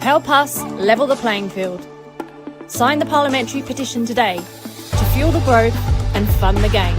Help us level the playing field. Sign the parliamentary petition today to fuel the growth and fund the game.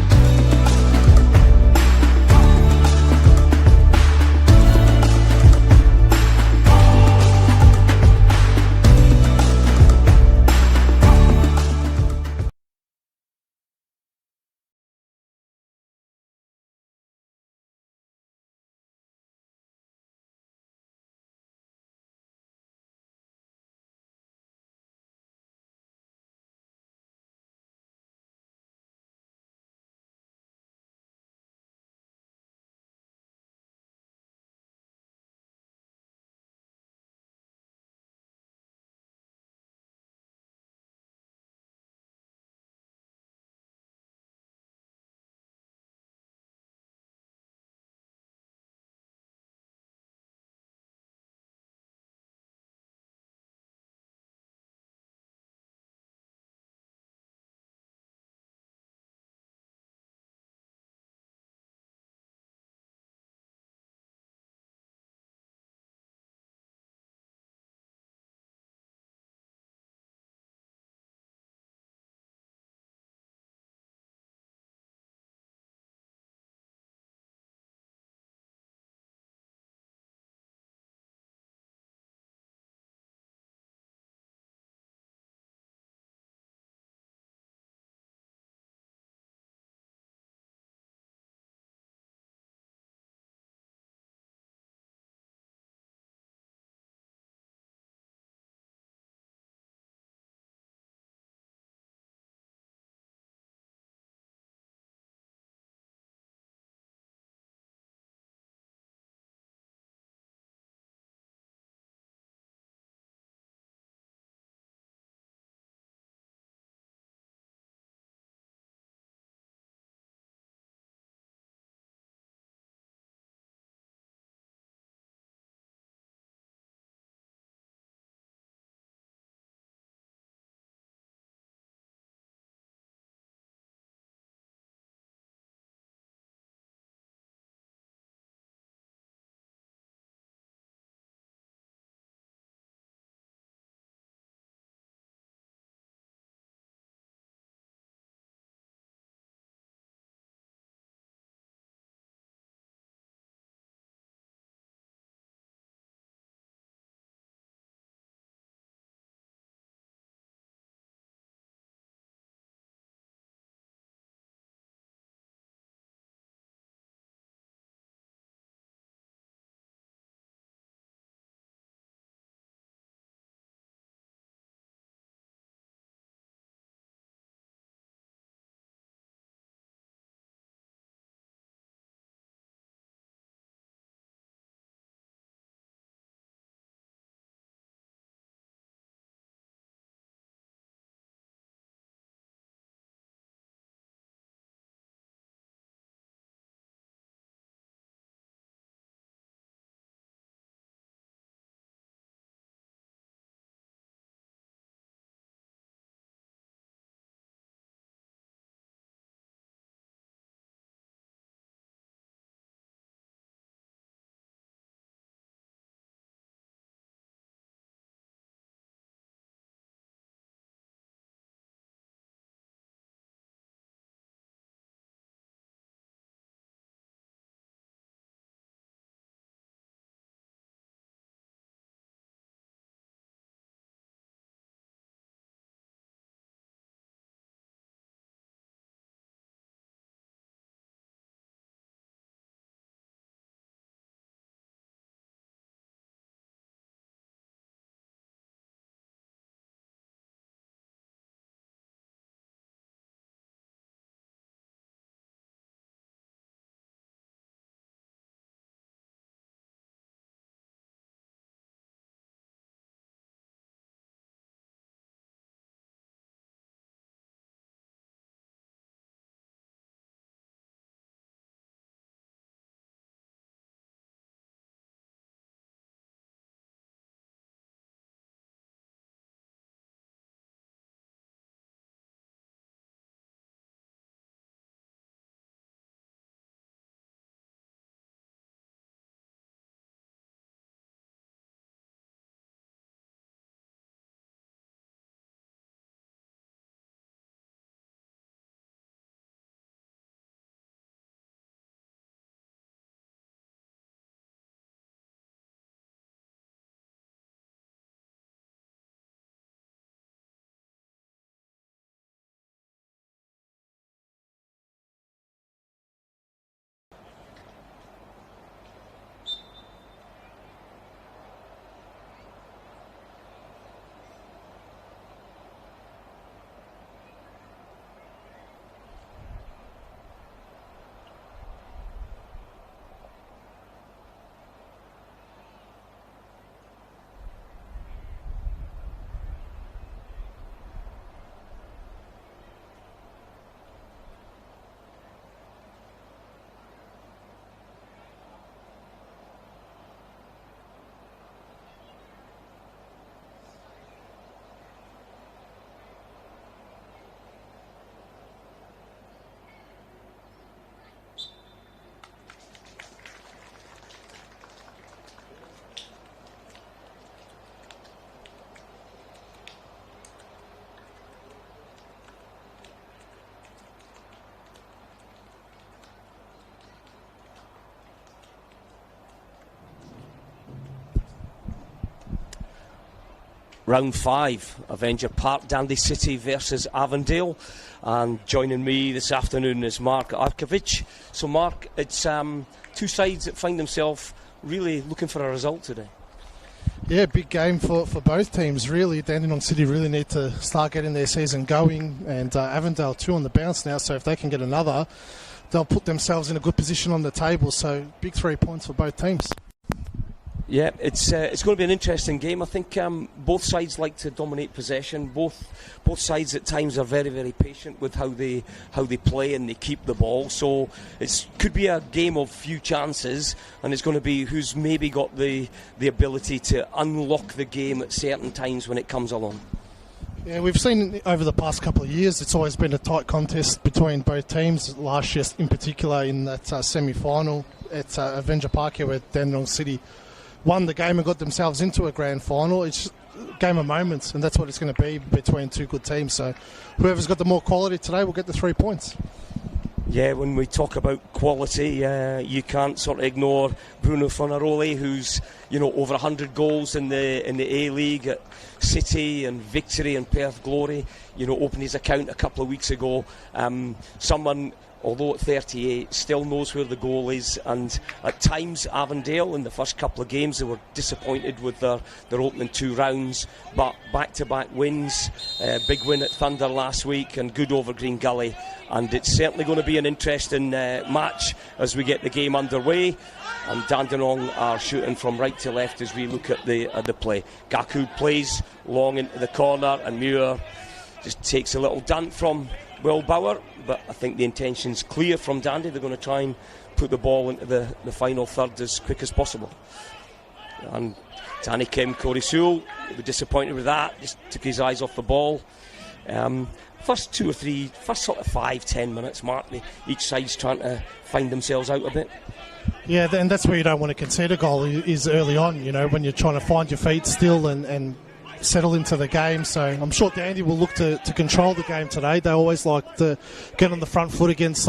Round 5, Avenger Park, Dandy City versus Avondale. And joining me this afternoon is Mark Arkovich. So Mark, it's two sides that find themselves really looking for a result today. Yeah, big game for both teams, really. Dandenong City really need to start getting their season going, and Avondale 2 on the bounce now, so if they can get another, they'll put themselves in a good position on the table. So big 3 points for both teams. Yeah, it's going to be an interesting game. I think both sides like to dominate possession. Both sides at times are very, very patient with how they play and they keep the ball. So it could be a game of few chances, and it's going to be who's maybe got the ability to unlock the game at certain times when it comes along. Yeah, we've seen over the past couple of years it's always been a tight contest between both teams. Last year in particular in that semi-final at Avenger Park here where Dandenong City won the game and got themselves into a grand final. It's a game of moments, and that's what it's going to be between two good teams. So whoever's got the more quality today will get the 3 points. Yeah, when we talk about quality, you can't sort of ignore Bruno Fornaroli, who's over 100 goals in the A-League at City and Victory and Perth Glory. Opened his account a couple of weeks ago. Someone, although at 38, still knows where the goal is, and at times Avondale in the first couple of games they were disappointed with their opening 2 rounds, but back-to-back wins, big win at Thunder last week and good over Green Gully, and it's certainly going to be an interesting match as we get the game underway. And Dandenong are shooting from right to left as we look at the play. Gaku plays long into the corner and Muir just takes a little dunk from Will Bauer, but I think the intention's clear from Dandy. They're going to try and put the ball into the final third as quick as possible. And Danny Kim, Corey Sewell, he was disappointed with that, just took his eyes off the ball. First sort of 5-10 minutes, Mark, each side's trying to find themselves out a bit. Yeah, and that's where you don't want to concede a goal is early on, when you're trying to find your feet still and settle into the game. So I'm sure Dandy will look to control the game today. They always like to get on the front foot against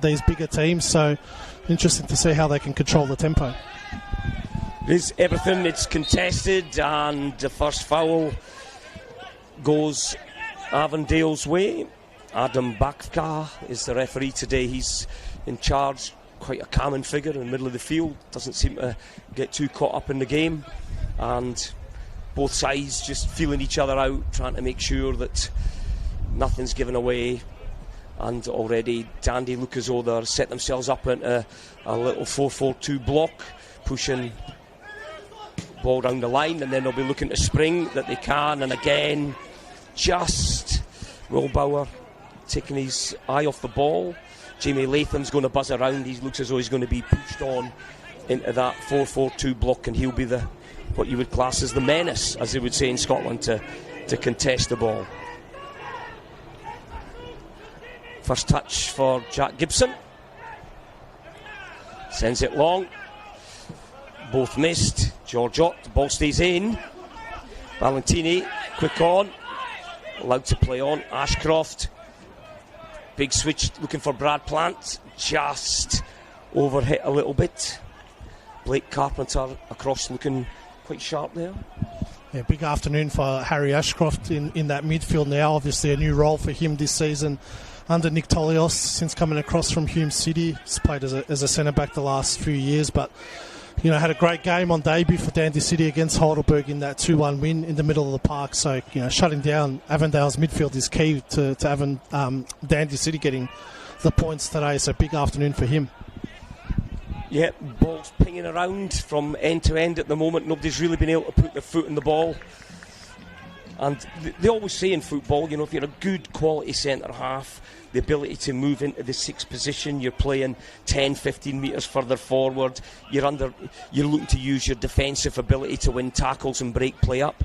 these bigger teams, so interesting to see how they can control the tempo. It is everything, it's contested, and the first foul goes Avondale's way. Adam Bakka is the referee today. He's in charge, quite a calming figure in the middle of the field, doesn't seem to get too caught up in the game, and both sides just feeling each other out, trying to make sure that nothing's given away. And already Dandy look as though they're set themselves up into a little 4-4-2 block, pushing ball down the line, and then they'll be looking to spring that they can. And again, just Will Bauer taking his eye off the ball. Jamie Latham's going to buzz around. He looks as though he's going to be pushed on into that 4-4-2 block, and he'll be what you would class as the menace, as they would say in Scotland, to contest the ball. First touch for Jack Gibson. Sends it long. Both missed. George Ott, the ball stays in. Valentini, quick on. Allowed to play on. Ashcroft. Big switch looking for Brad Plant. Just overhit a little bit. Blake Carpenter across looking quite sharp there. Yeah, big afternoon for Harry Ashcroft in that midfield now. Obviously a new role for him this season under Nick Tolios since coming across from Hume City. He's played as a centre-back the last few years, but had a great game on debut for Dandy City against Heidelberg in that 2-1 win in the middle of the park. So, shutting down Avondale's midfield is key to Dandy City getting the points today. So big afternoon for him. Yeah, ball's pinging around from end to end at the moment. Nobody's really been able to put their foot in the ball. And they always say in football, if you're a good quality centre-half, the ability to move into the 6th position, you're playing 10-15 metres further forward, you're looking to use your defensive ability to win tackles and break play up.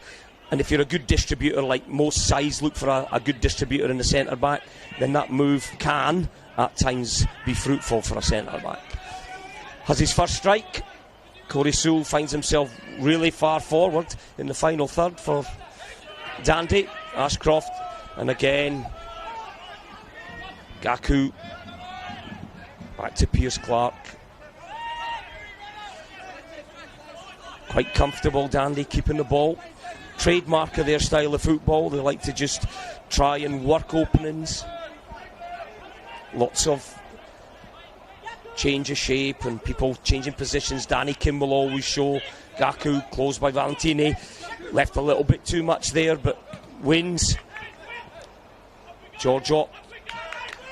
And if you're a good distributor, like most sides look for a good distributor in the centre-back, then that move can, at times, be fruitful for a centre-back. Has his first strike. Corey Sewell finds himself really far forward in the final third for Dandy. Ashcroft, and again Gaku back to Pierce Clark. Quite comfortable, Dandy keeping the ball, trademark of their style of football. They like to just try and work openings. Lots of change of shape and people changing positions. Danny Kim will always show. Gaku closed by Valentini. Left a little bit too much there, but wins. Giorgio.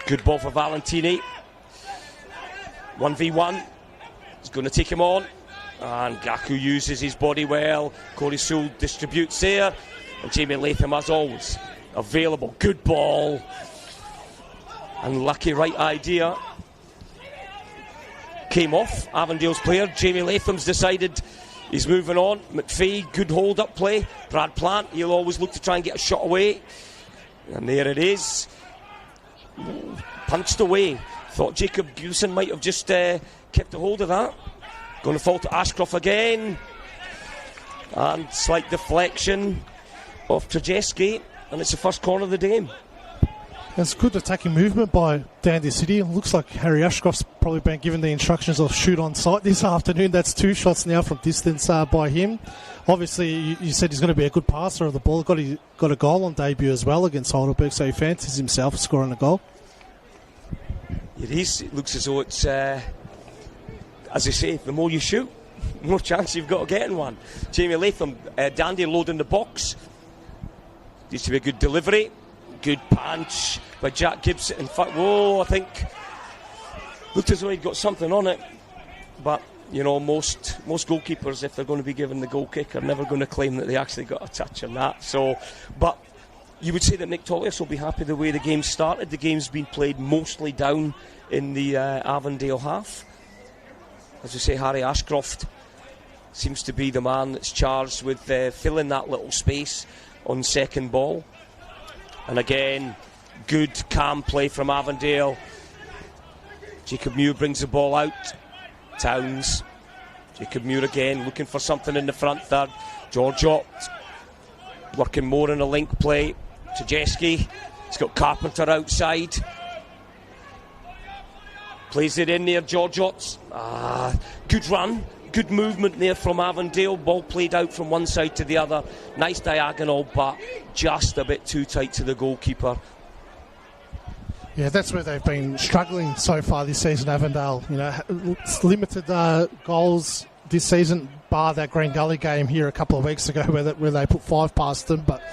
Good ball for Valentini. 1v1. He's going to take him on. And Gaku uses his body well. Corey Sewell distributes there. And Jamie Latham, as always, available. Good ball. And lucky right idea. Came off Avondale's player. Jamie Latham's decided he's moving on. McPhee, good hold-up play. Brad Plant, he'll always look to try and get a shot away. And there it is. Punched away. Thought Jacob Gilson might have just kept a hold of that. Going to fall to Ashcroft again. And slight deflection of Trajeski. And it's the first corner of the game. It's good attacking movement by Dandy City. It looks like Harry Ashcroft's probably been given the instructions of shoot on sight this afternoon. That's 2 shots now from distance by him. Obviously, you said he's going to be a good passer of the ball. Got a goal on debut as well against Heidelberg, so he fancies himself scoring a goal. It is. It looks as though it's, as I say, the more you shoot, the more chance you've got of getting one. Jamie Latham, Dandy loading the box. Needs to be a good delivery. Good punch by Jack Gibson. In fact, I think looked as though he'd got something on it. But, you know, most goalkeepers, if they're going to be given the goal kick, are never going to claim that they actually got a touch on that. So, but you would say that Nick Tollius will be happy the way the game started. The game's been played mostly down in the Avondale half. As we say, Harry Ashcroft seems to be the man that's charged with filling that little space on second ball. And again, good calm play from Avondale. Jacob Muir brings the ball out. Towns. Jacob Muir again looking for something in the front third. Giorgio working more in a link play. Trajeski. He's got Carpenter outside. Plays it in there, Giorgio. Good run. Good movement there from Avondale. Ball played out from one side to the other. Nice diagonal, but just a bit too tight to the goalkeeper. Yeah, that's where they've been struggling so far this season, Avondale. You know, it's limited goals this season, bar that Green Gully game here a couple of weeks ago where they put 5 past them. But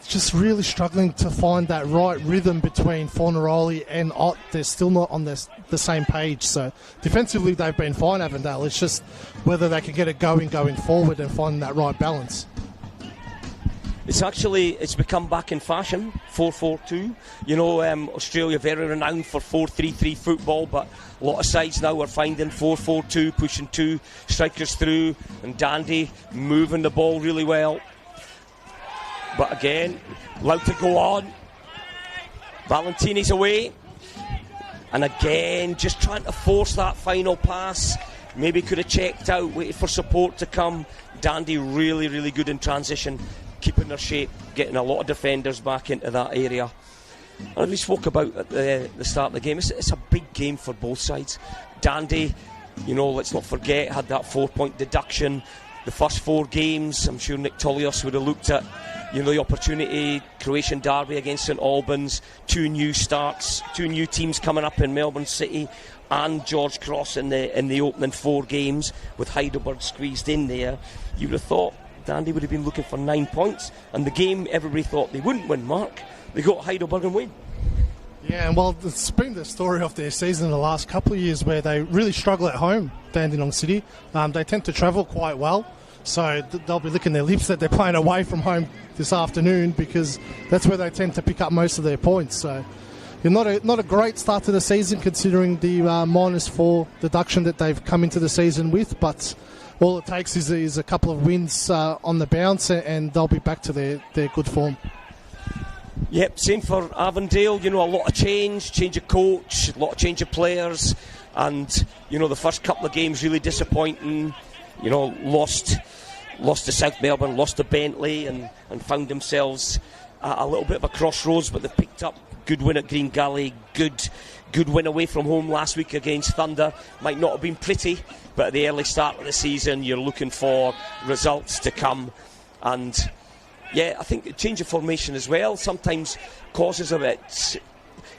just really struggling to find that right rhythm between Fornaroli and Ott. They're still not on the same page. So defensively they've been fine, Avondale. It's just whether they can get it going forward and finding that right balance. It's become back in fashion, 4-4-2. You know, Australia very renowned for 4-3-3 football, but a lot of sides now are finding 4-4-2, pushing 2 strikers through, and Dandy moving the ball really well. But again, allowed to go on. Valentini's away. And again, just trying to force that final pass. Maybe could have checked out, waited for support to come. Dandy really, really good in transition, keeping their shape, getting a lot of defenders back into that area. And we spoke about at the start of the game. It's a big game for both sides. Dandy, you know, let's not forget, had that 4-point deduction. The first 4 games, I'm sure Nick Tolios would have looked at, you know, the opportunity, Croatian derby against St Albans, 2 new starts, 2 new teams coming up in Melbourne City and George Cross in the opening 4 games with Heidelberg squeezed in there. You would have thought Dandy would have been looking for 9 points, and the game everybody thought they wouldn't win, Mark. They got Heidelberg and win. Yeah, and well, it's been the story of their season in the last couple of years where they really struggle at home, Dandenong City. They tend to travel quite well, so they'll be licking their lips that they're playing away from home this afternoon because that's where they tend to pick up most of their points. So not a great start to the season considering the -4 deduction that they've come into the season with, but all it takes is a couple of wins on the bounce and they'll be back to their good form. Yep, same for Avondale. You know, a lot of change of coach, a lot of change of players, and you know the first couple of games really disappointing. You know, lost to South Melbourne, lost to Bentley, and found themselves at a little bit of a crossroads. But they've picked up good win at Green Gully, good win away from home last week against Thunder. Might not have been pretty, but at the early start of the season, you're looking for results to come. And yeah, I think a change of formation as well sometimes causes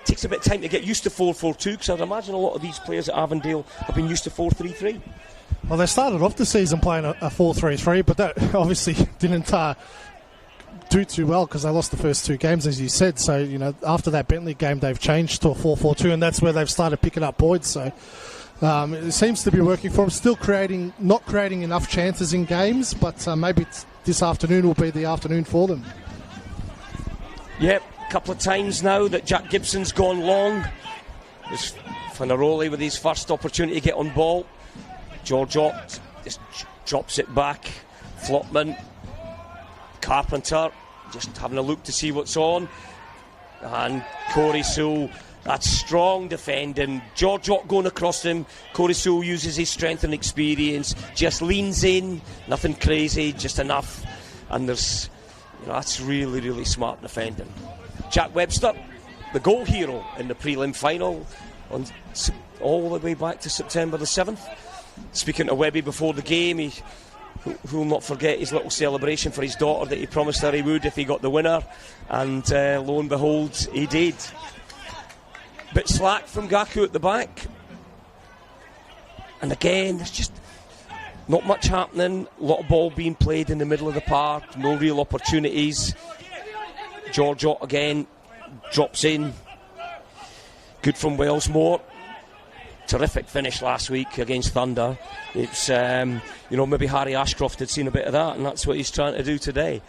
takes a bit of time to get used to 4-4-2, because I'd imagine a lot of these players at Avondale have been used to 4-3-3. Well, they started off the season playing a 4-3-3, but that obviously didn't do too well because they lost the first 2 games, as you said. So, you know, after that Bentley game, they've changed to a 4-4-2, and that's where they've started picking up points. So it seems to be working for them. Still not creating enough chances in games, but maybe this afternoon will be the afternoon for them. Yep, a couple of times now that Jack Gibson's gone long. There's Finaroli with his first opportunity to get on ball. George Ott just drops it back. Flopman, Carpenter just having a look to see what's on. And Corey Sewell, that's strong defending. George Ott going across him. Corey Sewell uses his strength and experience, just leans in, nothing crazy, just enough. And there's, you know, that's really, really smart defending. Jack Webster, the goal hero in the prelim final, all the way back to September the 7th. Speaking to Webby before the game, who will not forget his little celebration for his daughter that he promised her he would if he got the winner, and lo and behold, he did. Bit slack from Gaku at the back, and again, there's just not much happening. A lot of ball being played in the middle of the park, no real opportunities. George Ott again drops in. Good from Wellsmore. Terrific finish last week against Thunder. It's, you know, maybe Harry Ashcroft had seen a bit of that, and that's what he's trying to do today.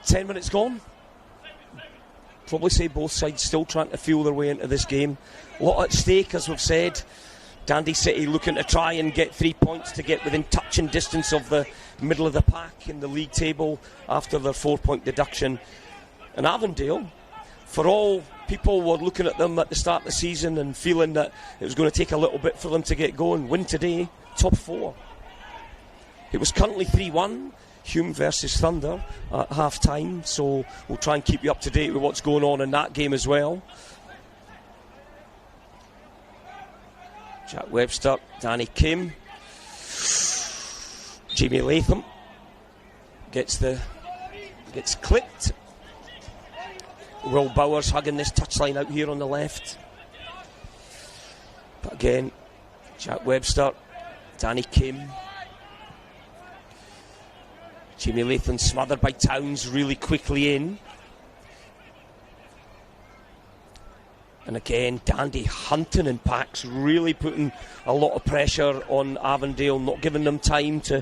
10 minutes gone. Probably say both sides still trying to feel their way into this game. A lot at stake, as we've said. Dandy City looking to try and get 3 points to get within touch and distance of the middle of the pack in the league table after their 4-point deduction. And Avondale, for all people were looking at them at the start of the season and feeling that it was going to take a little bit for them to get going, win today, top 4. It was currently 3-1, Hume versus Thunder at half time, so we'll try and keep you up to date with what's going on in that game as well. Jack Webster, Danny Kim, Jamie Latham gets clipped. Will Bowers hugging this touchline out here on the left. But again, Jack Webster, Danny Kim. Jamie Latham smothered by Towns really quickly in. And again, Dandy hunting in packs, really putting a lot of pressure on Avondale, not giving them time to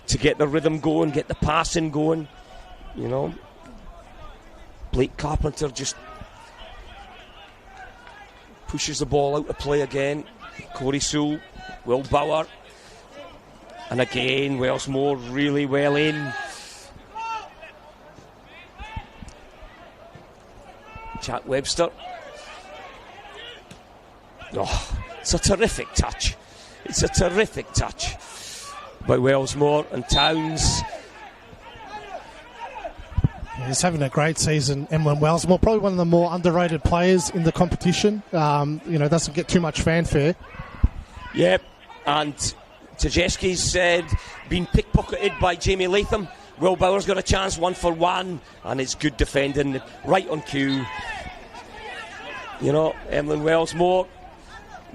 get the rhythm going, get the passing going, you know. Blake Carpenter just pushes the ball out of play again. Corey Sewell, Will Bauer, and again Wellsmore really well in. Jack Webster. Oh, it's a terrific touch. It's a terrific touch by Wellsmore, and Towns. He's having a great season, Emlyn Wellsmore. Probably one of the more underrated players in the competition. You know, doesn't get too much fanfare. Yep, and Tajeski's said been pickpocketed by Jamie Latham. Will Bauer's got a chance, 1-for-1, and it's good defending, right on cue. You know, Emlyn Wellsmore,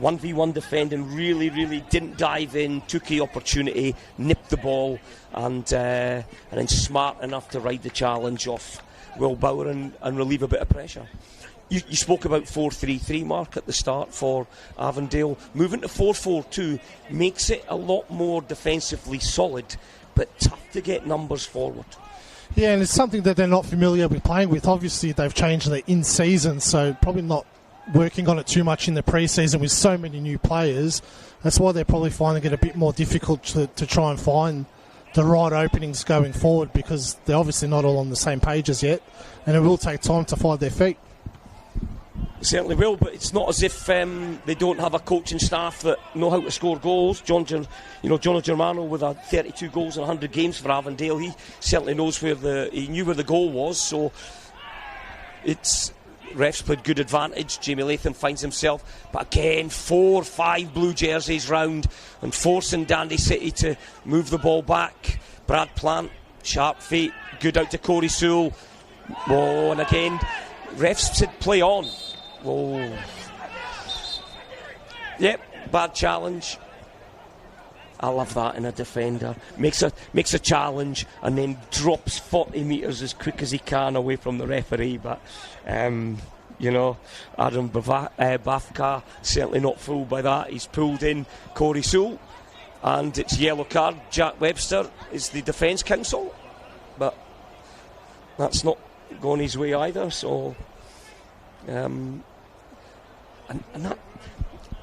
1v1 defending, really, really didn't dive in, took the opportunity, nipped the ball, and then smart enough to ride the challenge off Will Bauer and relieve a bit of pressure. You spoke about 4-3-3, Mark, at the start for Avondale. Moving to 4-4-2 makes it a lot more defensively solid, but tough to get numbers forward. Yeah, and it's something that they're not familiar with playing with. Obviously, they've changed the in-season, so probably not working on it too much in the pre-season with so many new players. That's why they're probably finding it a bit more difficult to try and find the right openings going forward, because they're obviously not all on the same pages yet, and it will take time to find their feet. It certainly will, but it's not as if they don't have a coaching staff that know how to score goals. John Germano with 32 goals in 100 games for Avondale, he certainly knows he knew where the goal was. So it's refs played good advantage. Jamie Latham finds himself, but again 4-5 blue jerseys round and forcing Dandy City to move the ball back. Brad Plant, sharp feet, good out to Corey Sewell. Oh, and again refs said play on. Oh, yep, bad challenge. I love that in a defender. Makes a challenge and then drops 40 metres as quick as he can away from the referee. But, Adam Bafka, certainly not fooled by that. He's pulled in Corey Sewell, and it's yellow card. Jack Webster is the defence counsel, but that's not gone his way either. So, and that...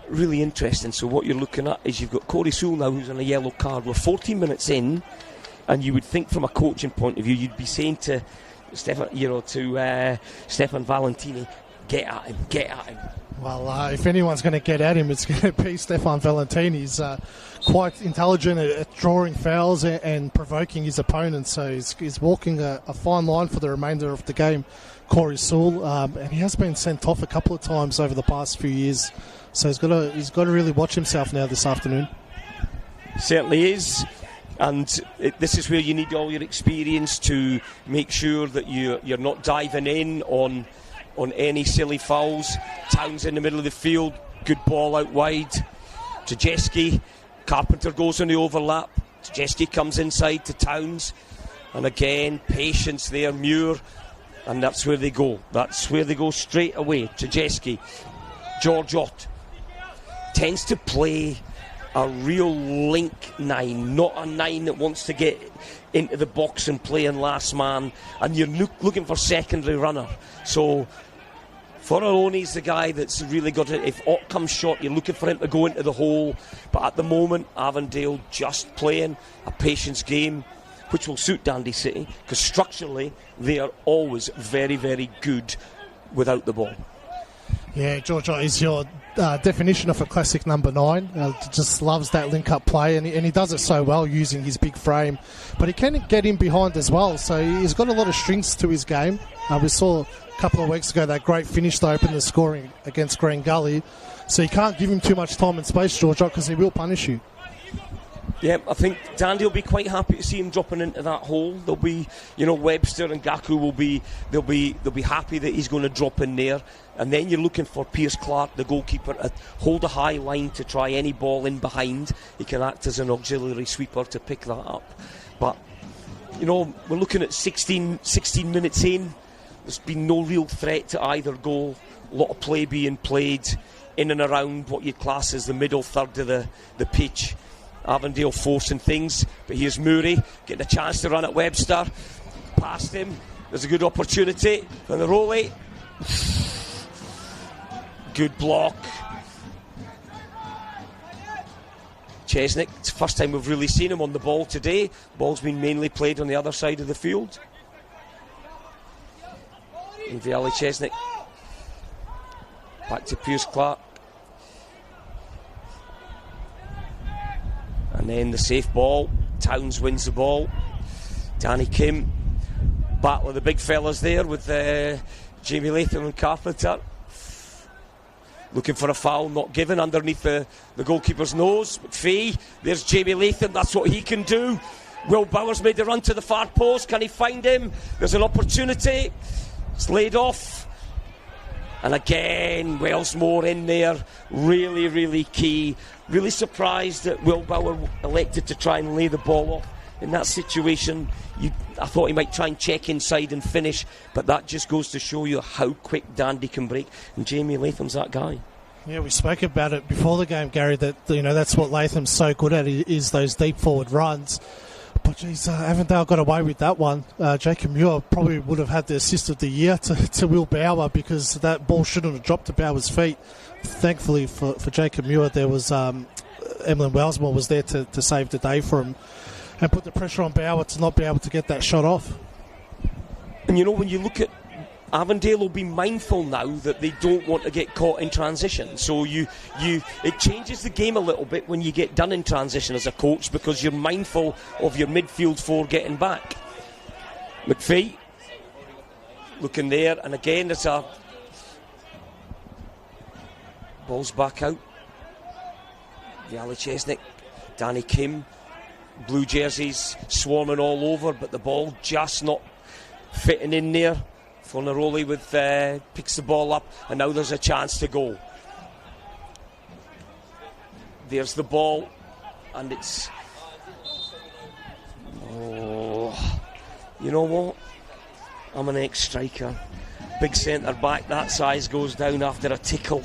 really interesting. So what you're looking at is you've got Corey Sewell now who's on a yellow card. We're 14 minutes in, and you would think from a coaching point of view you'd be saying to Stefan Valentini, get at him. Well, if anyone's going to get at him, it's going to be Stefan Valentini. He's quite intelligent at drawing fouls and provoking his opponents, so he's walking a fine line for the remainder of the game, Corey Sewell, and he has been sent off a couple of times over the past few years. So he's got to really watch himself now this afternoon. Certainly is, and this is where you need all your experience to make sure that you're not diving in on any silly fouls. Towns in the middle of the field, good ball out wide. Trzeski, Carpenter goes on the overlap. Trzeski comes inside to Towns, and again patience there, Muir, and that's where they go. That's where they go straight away. Trzeski, George Ott tends to play a real link 9, not a 9 that wants to get into the box and play in last man, and you're looking for secondary runner. So Foraroni's the guy that's really got it. If Ott comes short, you're looking for him to go into the hole, but at the moment Avondale just playing a patience game, which will suit Dandy City because structurally they are always very, very good without the ball. Yeah, George Ott is your definition of a classic number 9. Just loves that link-up play, and he does it so well using his big frame. But he can get in behind as well, so he's got a lot of strings to his game. We saw a couple of weeks ago that great finish to open the scoring against Green Gully. So you can't give him too much time and space, George Ott, because he will punish you. Yeah, I think Dandy will be quite happy to see him dropping into that hole. They'll be, Webster and Gaku will be, they'll be happy that he's going to drop in there. And then you're looking for Pierce Clark, the goalkeeper, to hold a high line to try any ball in behind. He can act as an auxiliary sweeper to pick that up. But, we're looking at 16 minutes in. There's been no real threat to either goal. A lot of play being played in and around what you'd class as the middle third of the pitch. Avondale forcing things, but here's Murray getting a chance to run at Webster. Past him, there's a good opportunity for the Roley. Good block. Chesnick, it's the first time we've really seen him on the ball today. Ball's been mainly played on the other side of the field. And Viali Chesnick back to Pierce Clark. And then the safe ball. Towns wins the ball. Danny Kim, battle of the big fellas there with Jamie Latham and Carpenter. Looking for a foul, not given, underneath the goalkeeper's nose. McPhee, there's Jamie Latham, that's what he can do. Will Bowers made the run to the far post. Can he find him? There's an opportunity. It's laid off. And again, Wellsmore in there. Really, really key. Really surprised that Will Bauer elected to try and lay the ball off. In that situation, I thought he might try and check inside and finish, but that just goes to show you how quick Dandy can break. And Jamie Latham's that guy. Yeah, we spoke about it before the game, Gary, that that's what Latham's so good at, is those deep forward runs. But geez, Avondale got away with that one. Jacob Muir probably would have had the assist of the year to Will Bauer, because that ball shouldn't have dropped to Bauer's feet. Thankfully for Jacob Muir, there was Emlyn Wellsmore was there to save the day for him and put the pressure on Bauer to not be able to get that shot off. And when you look at Avondale, will be mindful now that they don't want to get caught in transition. So it changes the game a little bit when you get done in transition as a coach, because you're mindful of your midfield four getting back. McPhee looking there, and again it's a Ball's back out. Viali Chesnick, Danny Kim, blue jerseys swarming all over, but the ball just not fitting in there. Fornaroli picks the ball up, and now there's a chance to go. There's the ball, and it's... Oh, you know what? I'm an ex-striker. Big centre back that size goes down after a tickle.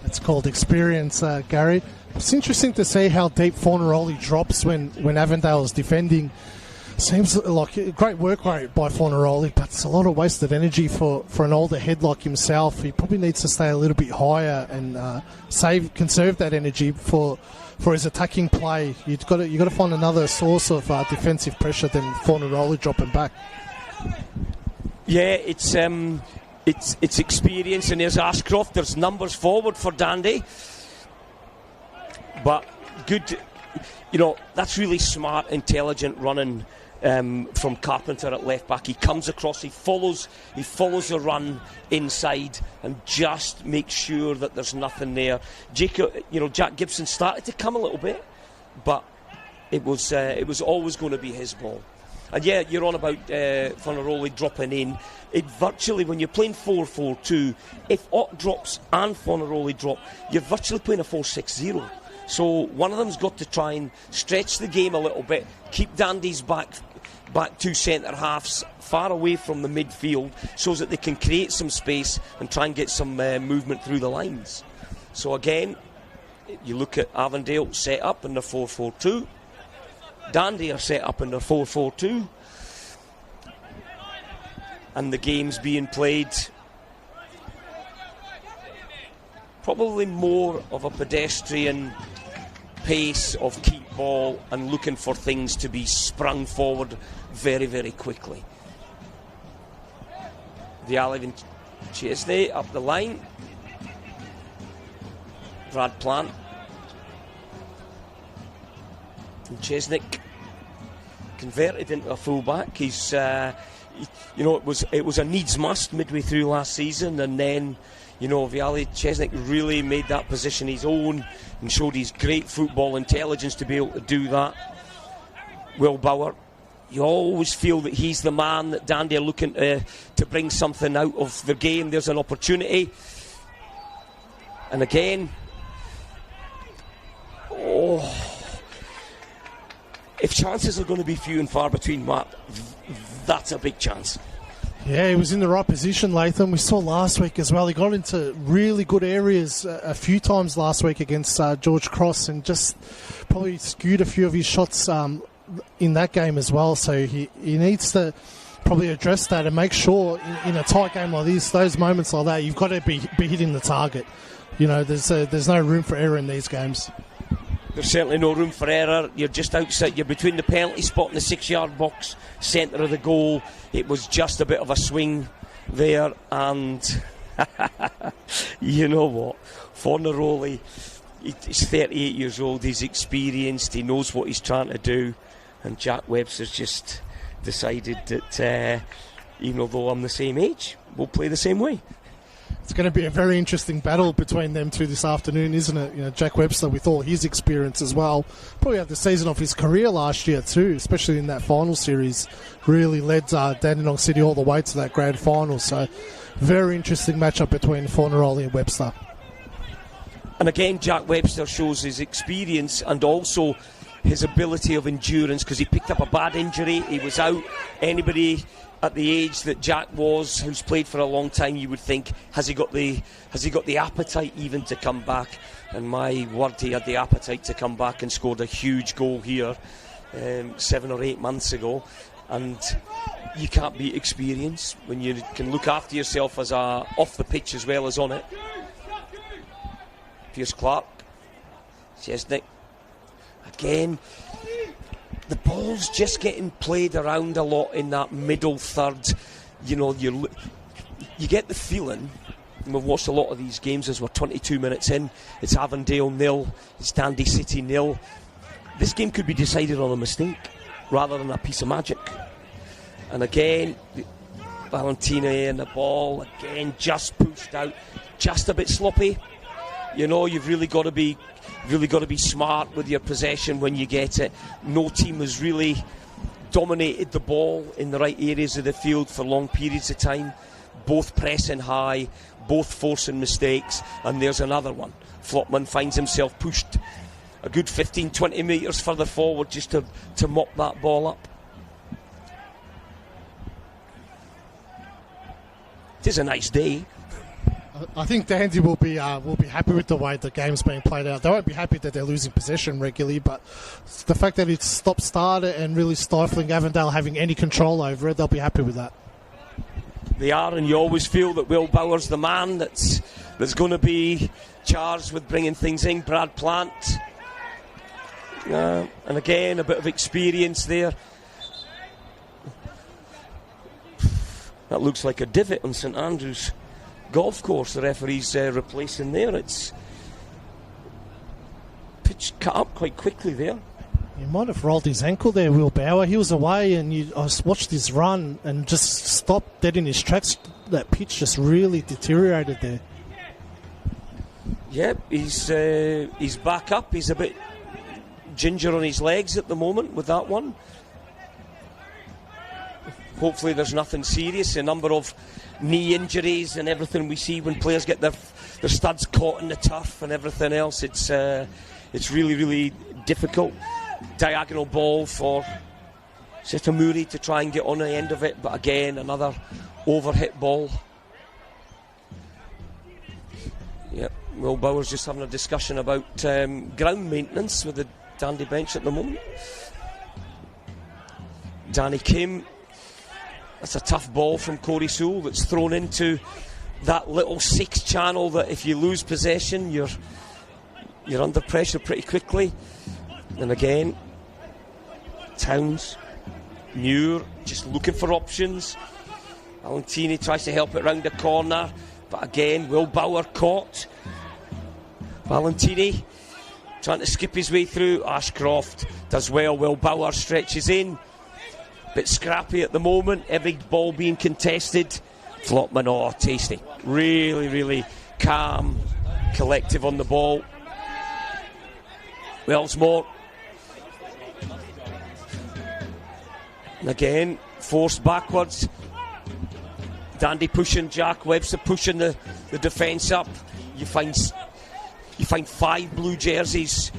It's called experience, Gary. It's interesting to see how deep Fornaroli drops when Avondale is defending. Seems like a great work rate by Fornaroli, but it's a lot of wasted energy for an older head like himself. He probably needs to stay a little bit higher and conserve that energy for his attacking play. You've got to find another source of defensive pressure than Fornaroli dropping back. Yeah, it's experience, and there's Ashcroft. There's numbers forward for Dandy, but good. That's really smart, intelligent running from Carpenter at left back. He comes across, he follows the run inside, and just makes sure that there's nothing there. Jack Gibson started to come a little bit, but it was always going to be his ball. And yeah, you're on about Fornaroli dropping in. It virtually, when you're playing 4-4-2, if Ott drops and Fornaroli drop, you're virtually playing a 4-6-0. So one of them's got to try and stretch the game a little bit, keep Dandy's back two centre halves far away from the midfield, so that they can create some space and try and get some movement through the lines. So again, you look at Avondale set up in the 4-4-2. Dandy are set up in the 4-4-2, and the game's being played probably more of a pedestrian pace of keep ball and looking for things to be sprung forward very, very quickly. Viali and Chesney up the line. Brad Plant. And Chesnick converted into a fullback. He's, it was a needs must midway through last season, and then, Viali Chesnick really made that position his own and showed his great football intelligence to be able to do that. Will Bauer, you always feel that he's the man that Dandy are looking to bring something out of the game. There's an opportunity, and again, if chances are going to be few and far between, Matt, that's a big chance. Yeah, he was in the right position, Latham. We saw last week as well. He got into really good areas a few times last week against George Cross, and just probably skewed a few of his shots in that game as well. So he needs to probably address that and make sure in a tight game like this, those moments like that, you've got to be hitting the target. There's no room for error in these games. There's certainly no room for error. You're just outside, you're between the penalty spot and the 6-yard box, centre of the goal. It was just a bit of a swing there, and you know what? Fornaroli, he's 38 years old, he's experienced, he knows what he's trying to do, and Jack Webster's just decided that even though I'm the same age, we'll play the same way. It's going to be a very interesting battle between them two this afternoon, isn't it? Jack Webster, with all his experience as well, probably had the season of his career last year too, especially in that final series. Really led Dandenong City all the way to that grand final. So, very interesting matchup between Fornaroli and Webster. And again, Jack Webster shows his experience and also his ability of endurance, because he picked up a bad injury. He was out. Anybody at the age that Jack was, who's played for a long time, you would think, has he got the appetite even to come back? And my word, he had the appetite to come back and scored a huge goal here 7 or 8 months ago. And you can't beat experience when you can look after yourself as off the pitch as well as on it. Pierce Clark, Chesnick, again. The ball's just getting played around a lot in that middle third. You get the feeling, and we've watched a lot of these games as we're 22 minutes in, it's Avondale 0, it's Dandy City 0. This game could be decided on a mistake rather than a piece of magic. And again, Valentina and the ball, again, just pushed out, just a bit sloppy. You know, you've really got to be smart with your possession when you get it. No team has really dominated the ball in the right areas of the field for long periods of time. Both pressing high, both forcing mistakes, and there's another one. Flopman finds himself pushed a good 15-20 metres further forward just to mop that ball up. It is a nice day. I think Dandy will be happy with the way the game's being played out. They won't be happy that they're losing possession regularly, but the fact that it's stop-start and really stifling Avondale having any control over it, they'll be happy with that. They are, and you always feel that Will Bauer's the man that's going to be charged with bringing things in. Brad Plant, and again a bit of experience there. That looks like a divot on St Andrews golf course the referee's replacing there. It's pitch cut up quite quickly there. He might have rolled his ankle there, Will Bauer. He was away, and I watched his run and just stopped dead in his tracks. That pitch just really deteriorated there. Yep, he's back up. He's a bit ginger on his legs at the moment with that one. Hopefully there's nothing serious. A number of knee injuries and everything we see when players get their studs caught in the turf and everything else. It's really, really difficult. Diagonal ball for Setamuri to try and get on the end of it, but again another overhit ball. Yep, Will Bauer's just having a discussion about ground maintenance with the Dandy bench at the moment. Danny Kim. That's a tough ball from Corey Sewell that's thrown into that little 6 channel that if you lose possession you're under pressure pretty quickly. And again, Towns, Muir just looking for options. Valentini tries to help it round the corner, but again Will Bauer caught. Valentini trying to skip his way through. Ashcroft does well. Will Bauer stretches in. Bit scrappy at the moment, every ball being contested. Flopman, oh, tasty. Really, really calm, collective on the ball. Wellsmore. And again, forced backwards. Dandy pushing, Jack Webster pushing the defence up. You find 5 blue jerseys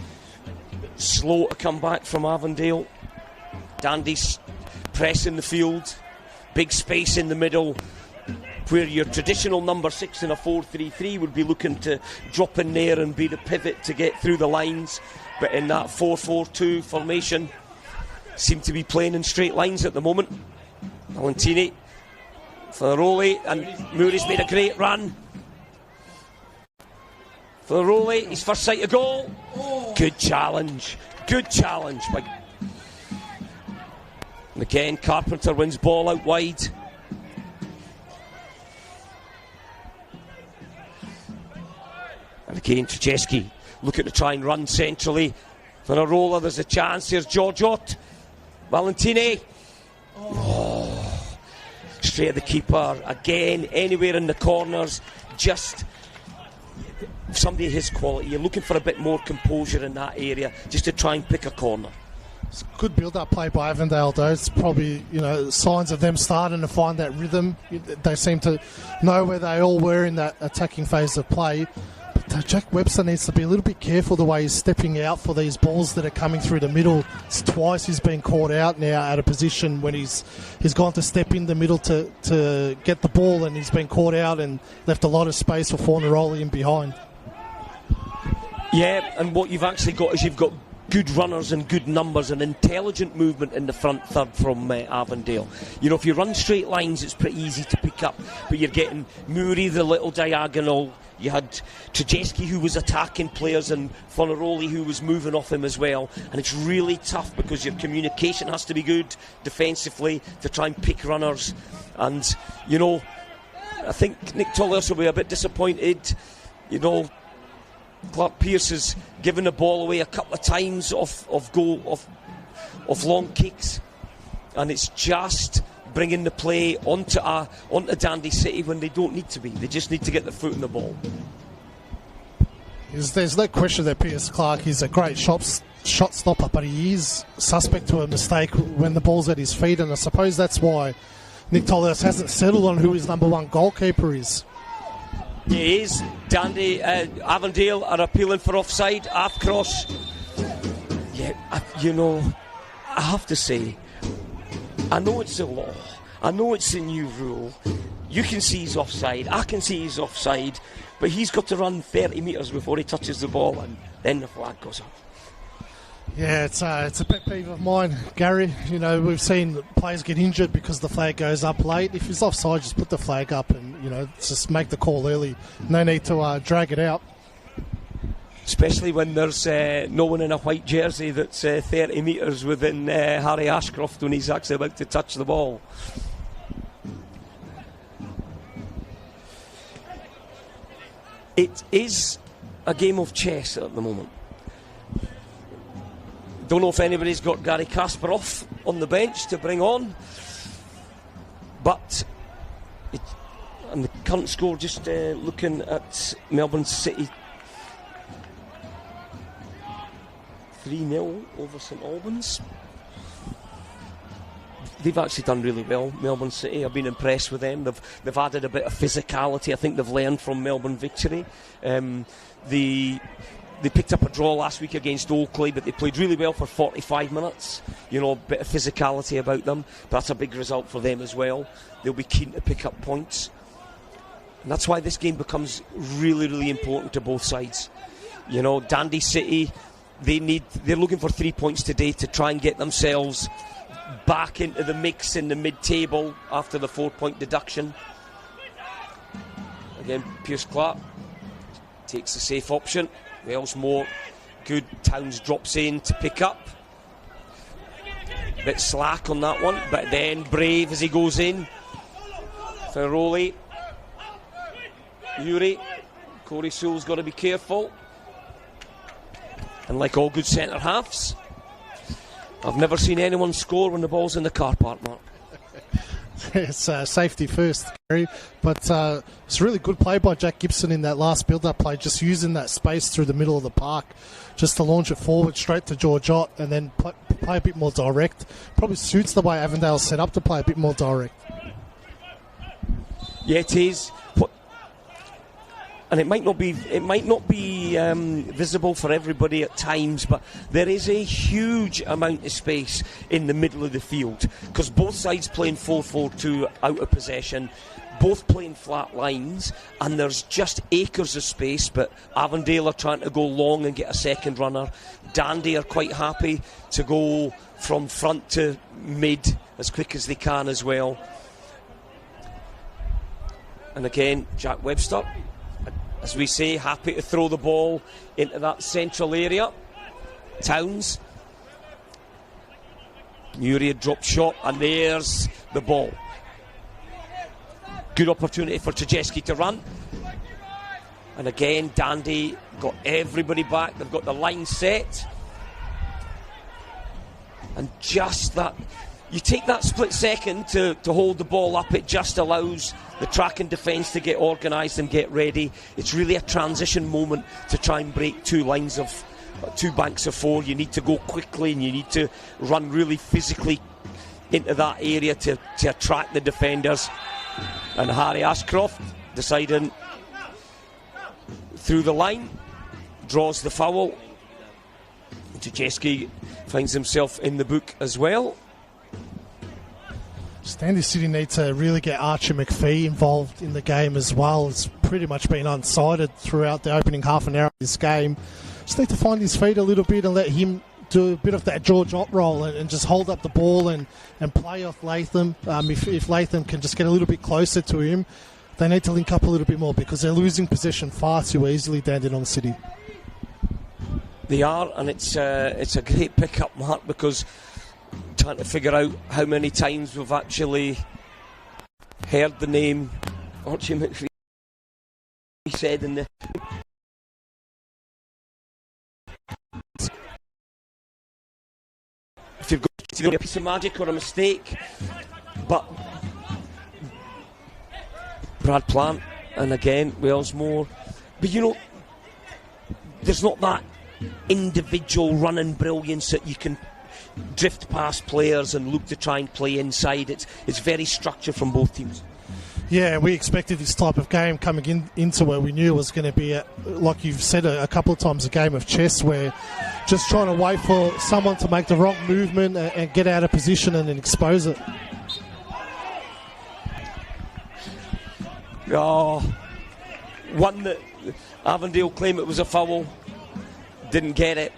slow to come back from Avondale. Dandy's pressing the field, big space in the middle, where your traditional number 6 in a 4-3-3 would be looking to drop in there and be the pivot to get through the lines, but in that 4-4-2 formation seem to be playing in straight lines at the moment. Valentini for Rowley, and Murray's made a great run for Rowley, his first sight of goal. Good challenge by. And again, Carpenter wins ball out wide. And again, Trzeski looking to try and run centrally. For a roller, there's a chance. Here's Georgiot. Valentini. Oh, straight at the keeper. Again, anywhere in the corners. Just somebody of his quality. You're looking for a bit more composure in that area, just to try and pick a corner. It's a good build-up play by Avondale, though. It's probably, signs of them starting to find that rhythm. They seem to know where they all were in that attacking phase of play. But Jack Webster needs to be a little bit careful the way he's stepping out for these balls that are coming through the middle. It's twice he's been caught out now at a position when he's gone to step in the middle to get the ball, and he's been caught out and left a lot of space for Fornaroli in behind. Yeah, and what you've actually got is you've got good runners and good numbers and intelligent movement in the front third from Avondale. If you run straight lines, it's pretty easy to pick up, but you're getting Murray, the little diagonal. You had Trzeski, who was attacking players, and Fornaroli, who was moving off him as well. And it's really tough because your communication has to be good defensively to try and pick runners. And, I think Nick Tullius will be a bit disappointed. Clark Pearce has given the ball away a couple of times off long kicks, and it's just bringing the play onto Dandy City when they don't need to be. They just need to get their foot in the ball. There's no question that Pierce Clark is a great shot stopper, but he is suspect to a mistake when the ball's at his feet, and I suppose that's why Nick Tolios hasn't settled on who his number one goalkeeper is. He is. Avondale are appealing for offside. Half cross. Yeah, I have to say, I know it's the law. I know it's the new rule. You can see he's offside. I can see he's offside. But he's got to run 30 metres before he touches the ball, and then the flag goes up. Yeah, it's a pet peeve of mine, Gary. We've seen players get injured because the flag goes up late. If he's offside, just put the flag up and, just make the call early. No need to drag it out. Especially when there's no one in a white jersey that's 30 metres within Harry Ashcroft when he's actually about to touch the ball. It is a game of chess at the moment. Don't know if anybody's got Gary Kasparov on the bench to bring on, but and the current score, just looking at Melbourne City, 3-0 over St Albans. They've actually done really well, Melbourne City. I've been impressed with them. They've added a bit of physicality. I think they've learned from Melbourne Victory. They picked up a draw last week against Oakley, but they played really well for 45 minutes. A bit of physicality about them. But that's a big result for them as well. They'll be keen to pick up points. And that's why this game becomes really, really important to both sides. Dandy City, they're looking for 3 points today to try and get themselves back into the mix in the mid-table after the 4-point deduction. Again, Pierce Clark takes the safe option. Wellsmore, good. Towns drops in to pick up. Bit slack on that one, but then brave as he goes in. Ferroli, Yuri, Corey Sewell's got to be careful. And like all good centre halves, I've never seen anyone score when the ball's in the car park, Mark. It's safety first, Gary. But it's a really good play by Jack Gibson in that last build-up play, just using that space through the middle of the park just to launch it forward straight to George Ott and then play a bit more direct. Probably suits the way Avondale's set up to play a bit more direct. Yeah, it is. And it might not be visible for everybody at times, but there is a huge amount of space in the middle of the field because both sides playing 4-4-2 out of possession, both playing flat lines, and there's just acres of space. But Avondale are trying to go long and get a second runner. Dandy are quite happy to go from front to mid as quick as they can as well. And again, Jack Webster, as we say, happy to throw the ball into that central area. Towns. Muriel drop shot, and there's the ball. Good opportunity for Trzeski to run. And again, Dandy got everybody back. They've got the line set. And just that, you take that split second to hold the ball up, it just allows the track and defence to get organised and get ready. It's really a transition moment to try and break two banks of four. You need to go quickly and you need to run really physically into that area to attract the defenders. And Harry Ashcroft deciding through the line, draws the foul. Trzeski finds himself in the book as well. Dandy City need to really get Archie McPhee involved in the game as well. It's pretty much been unsighted throughout the opening half an hour of this game. Just need to find his feet a little bit and let him do a bit of that George Ott role and just hold up the ball and play off Latham. If Latham can just get a little bit closer to him, they need to link up a little bit more because they're losing possession far too easily, Dandenong City. They are, and it's a great pick-up, Mark, because trying to figure out how many times we've actually heard the name Archie McPhee said in the... If you've got a piece of magic or a mistake, but Brad Plant, and again Wellsmore, but there's not that individual running brilliance that you can drift past players and look to try and play inside. It's very structured from both teams. Yeah, we expected this type of game coming into where we knew it was going to be, like you've said a couple of times, a game of chess where just trying to wait for someone to make the wrong movement and get out of position and then expose it. Oh, one that Avondale claimed it was a foul, didn't get it,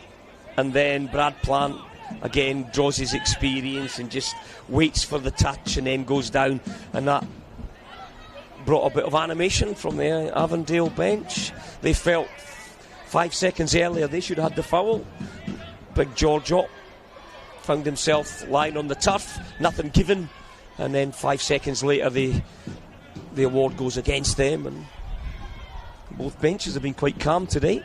and then Brad Plant again draws his experience and just waits for the touch and then goes down, and that brought a bit of animation from the Avondale bench. They felt 5 seconds earlier they should have had the foul. Big George Ott found himself lying on the turf, nothing given, and then 5 seconds later the award goes against them, and both benches have been quite calm today.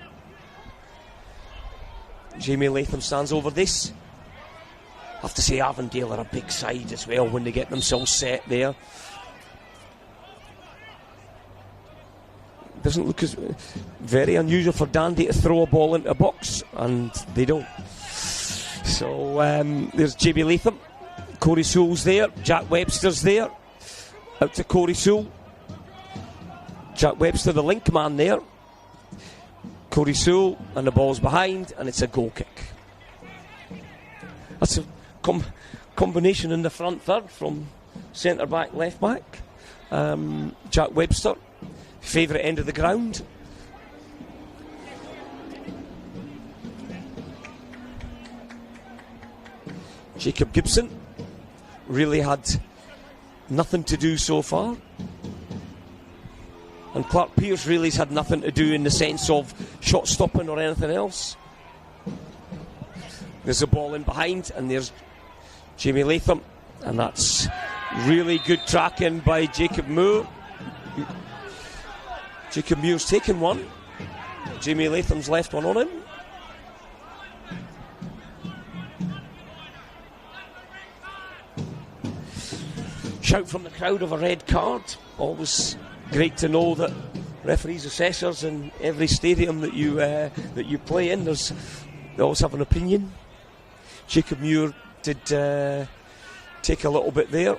Jamie Latham stands over this. I have to say Avondale are a big side as well when they get themselves set there. Doesn't look as very unusual for Dandy to throw a ball into a box, and they don't. So there's Jamie Latham, Corey Sewell's there, Jack Webster's there, out to Corey Sewell. Jack Webster, the link man there. Corey Sewell, and the ball's behind, and it's a goal kick. That's a combination in the front third from centre back, left back. Jack Webster, favourite end of the ground. Jacob Gibson really had nothing to do so far, and Clark Pearce really's had nothing to do in the sense of shot stopping or anything else. There's a ball in behind, and there's Jamie Latham, and that's really good tracking by Jacob Moore. Jacob Moore's taken one. Jamie Latham's left one on him. Shout from the crowd of a red card. Always great to know that referees, assessors in every stadium that you play in, they always have an opinion. Jacob Muir did take a little bit there,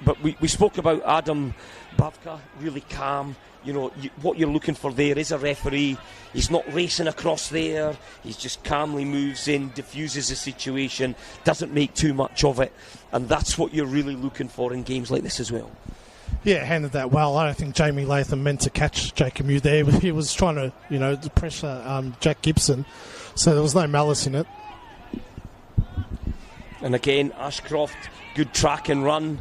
but we spoke about Adam Bavka, really calm. You know, what you're looking for there is a referee. He's not racing across there. He just calmly moves in, diffuses the situation, doesn't make too much of it. And that's what you're really looking for in games like this as well. Yeah, handled that well. I don't think Jamie Latham meant to catch Jacob Mew there, but he was trying to, pressure Jack Gibson. So there was no malice in it. And again, Ashcroft, good track and run.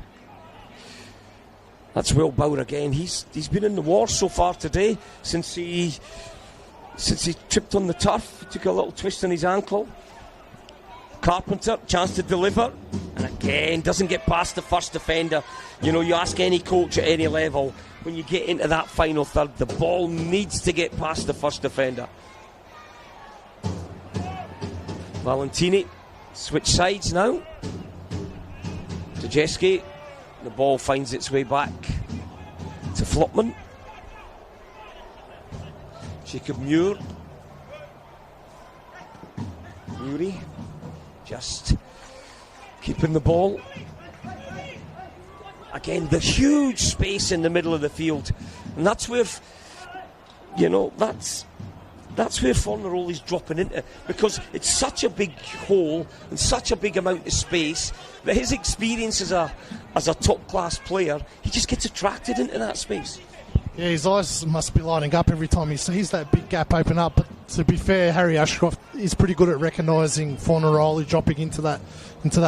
That's Will Bauer again. He's been in the war so far today since he tripped on the turf. He took a little twist on his ankle. Carpenter, chance to deliver, and again doesn't get past the first defender. You know, you ask any coach at any level, when you get into that final third, the ball needs to get past the first defender. Valentini, switch sides now. Dejewski. The ball finds its way back to Flopman. Jacob Muir. Muri just keeping the ball. Again, the huge space in the middle of the field. And that's where, that's where Fornaroli's dropping into, because it's such a big hole and such a big amount of space that his experience as a top-class player, he just gets attracted into that space. Yeah, his eyes must be lighting up every time he sees that big gap open up. But to be fair, Harry Ashcroft is pretty good at recognising Fornaroli dropping into that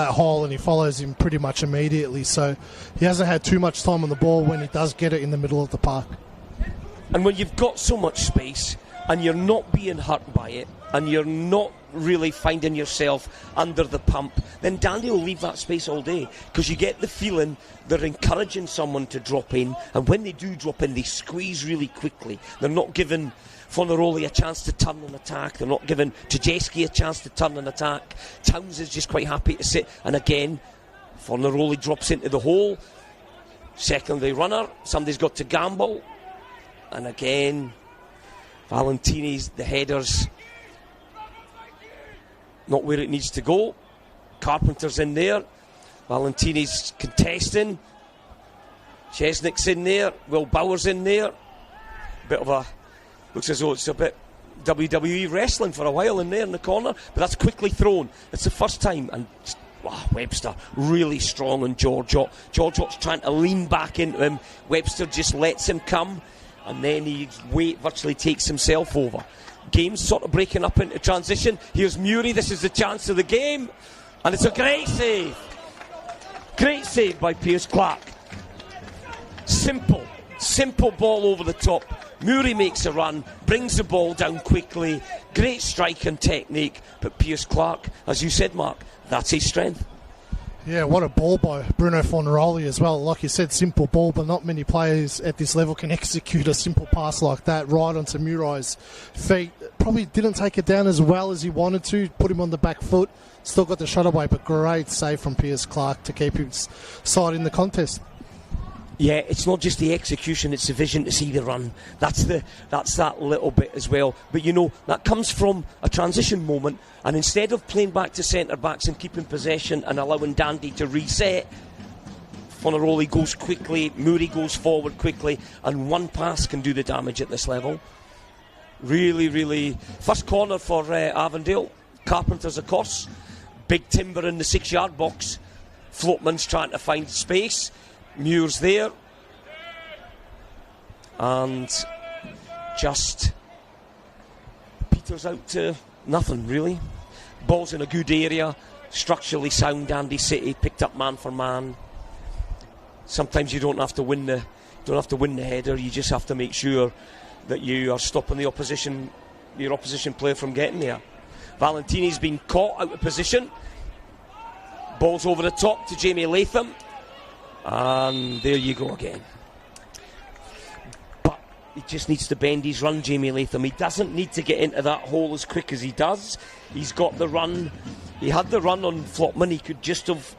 hole, and he follows him pretty much immediately. So he hasn't had too much time on the ball when he does get it in the middle of the park. And when you've got so much space and you're not being hurt by it, and you're not really finding yourself under the pump, then Dandy will leave that space all day, because you get the feeling they're encouraging someone to drop in, and when they do drop in, they squeeze really quickly. They're not giving Fornaroli a chance to turn and attack. They're not giving Dejewski a chance to turn and attack. Towns is just quite happy to sit, and again, Fornaroli drops into the hole. Secondary runner, somebody's got to gamble, and again, Valentini's, the headers, not where it needs to go. Carpenter's in there. Valentini's contesting. Chesnick's in there. Will Bauer's in there. Bit of a... Looks as though it's a bit WWE wrestling for a while in there in the corner. But that's quickly thrown. It's the first time. And Webster really strong on Georgiot. Georgiot's trying to lean back into him. Webster just lets him come. And then virtually takes himself over. Game's sort of breaking up into transition. Here's Murray. This is the chance of the game. And it's a great save. Great save by Pierce Clark. Simple ball over the top. Murray makes a run, brings the ball down quickly. Great strike and technique. But Pierce Clark, as you said, Mark, that's his strength. Yeah, what a ball by Bruno Fornaroli as well. Like you said, simple ball, but not many players at this level can execute a simple pass like that right onto Murray's feet. Probably didn't take it down as well as he wanted to, put him on the back foot. Still got the shot away, but great save from Pierce Clark to keep his side in the contest. Yeah, it's not just the execution, it's the vision to see the run. That's that little bit as well. But you know, that comes from a transition moment, and instead of playing back to centre-backs and keeping possession and allowing Dandy to reset, Fornaroli goes quickly, Murray goes forward quickly, and one pass can do the damage at this level. Really, first corner for Avondale. Carpenter's of course. Big timber in the 6-yard box. Floatman's trying to find space. Muir's there. And just peters out to nothing, really. Ball's in a good area. Structurally sound, Dandy City. Picked up man for man. Sometimes you don't have to win the header. You just have to make sure that you are stopping your opposition player from getting there. Valentini's been caught out of position. Ball's over the top to Jamie Latham. And there you go again. But he just needs to bend his run, Jamie Latham. He doesn't need to get into that hole as quick as he does. He's got the run. He had the run on Flopman. He could just have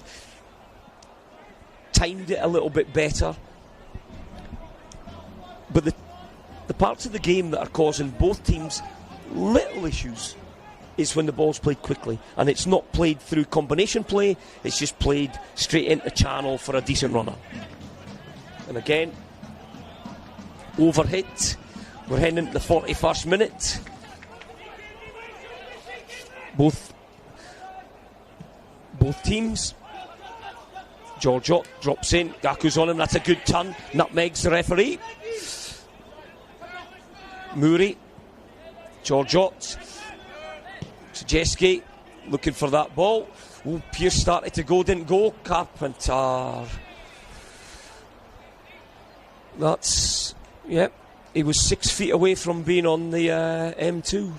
timed it a little bit better. But the parts of the game that are causing both teams little issues is when the ball's played quickly, and it's not played through combination play, it's just played straight into channel for a decent runner. And again, overhit. We're heading into the 41st minute. Both teams. Georgiot drops in, Gaku's on him, that's a good turn, nutmegs the referee. Murray, Georgiot, Sajeski looking for that ball. Pierce started to go, didn't go. Carpenter. He was 6 feet away from being on the M2.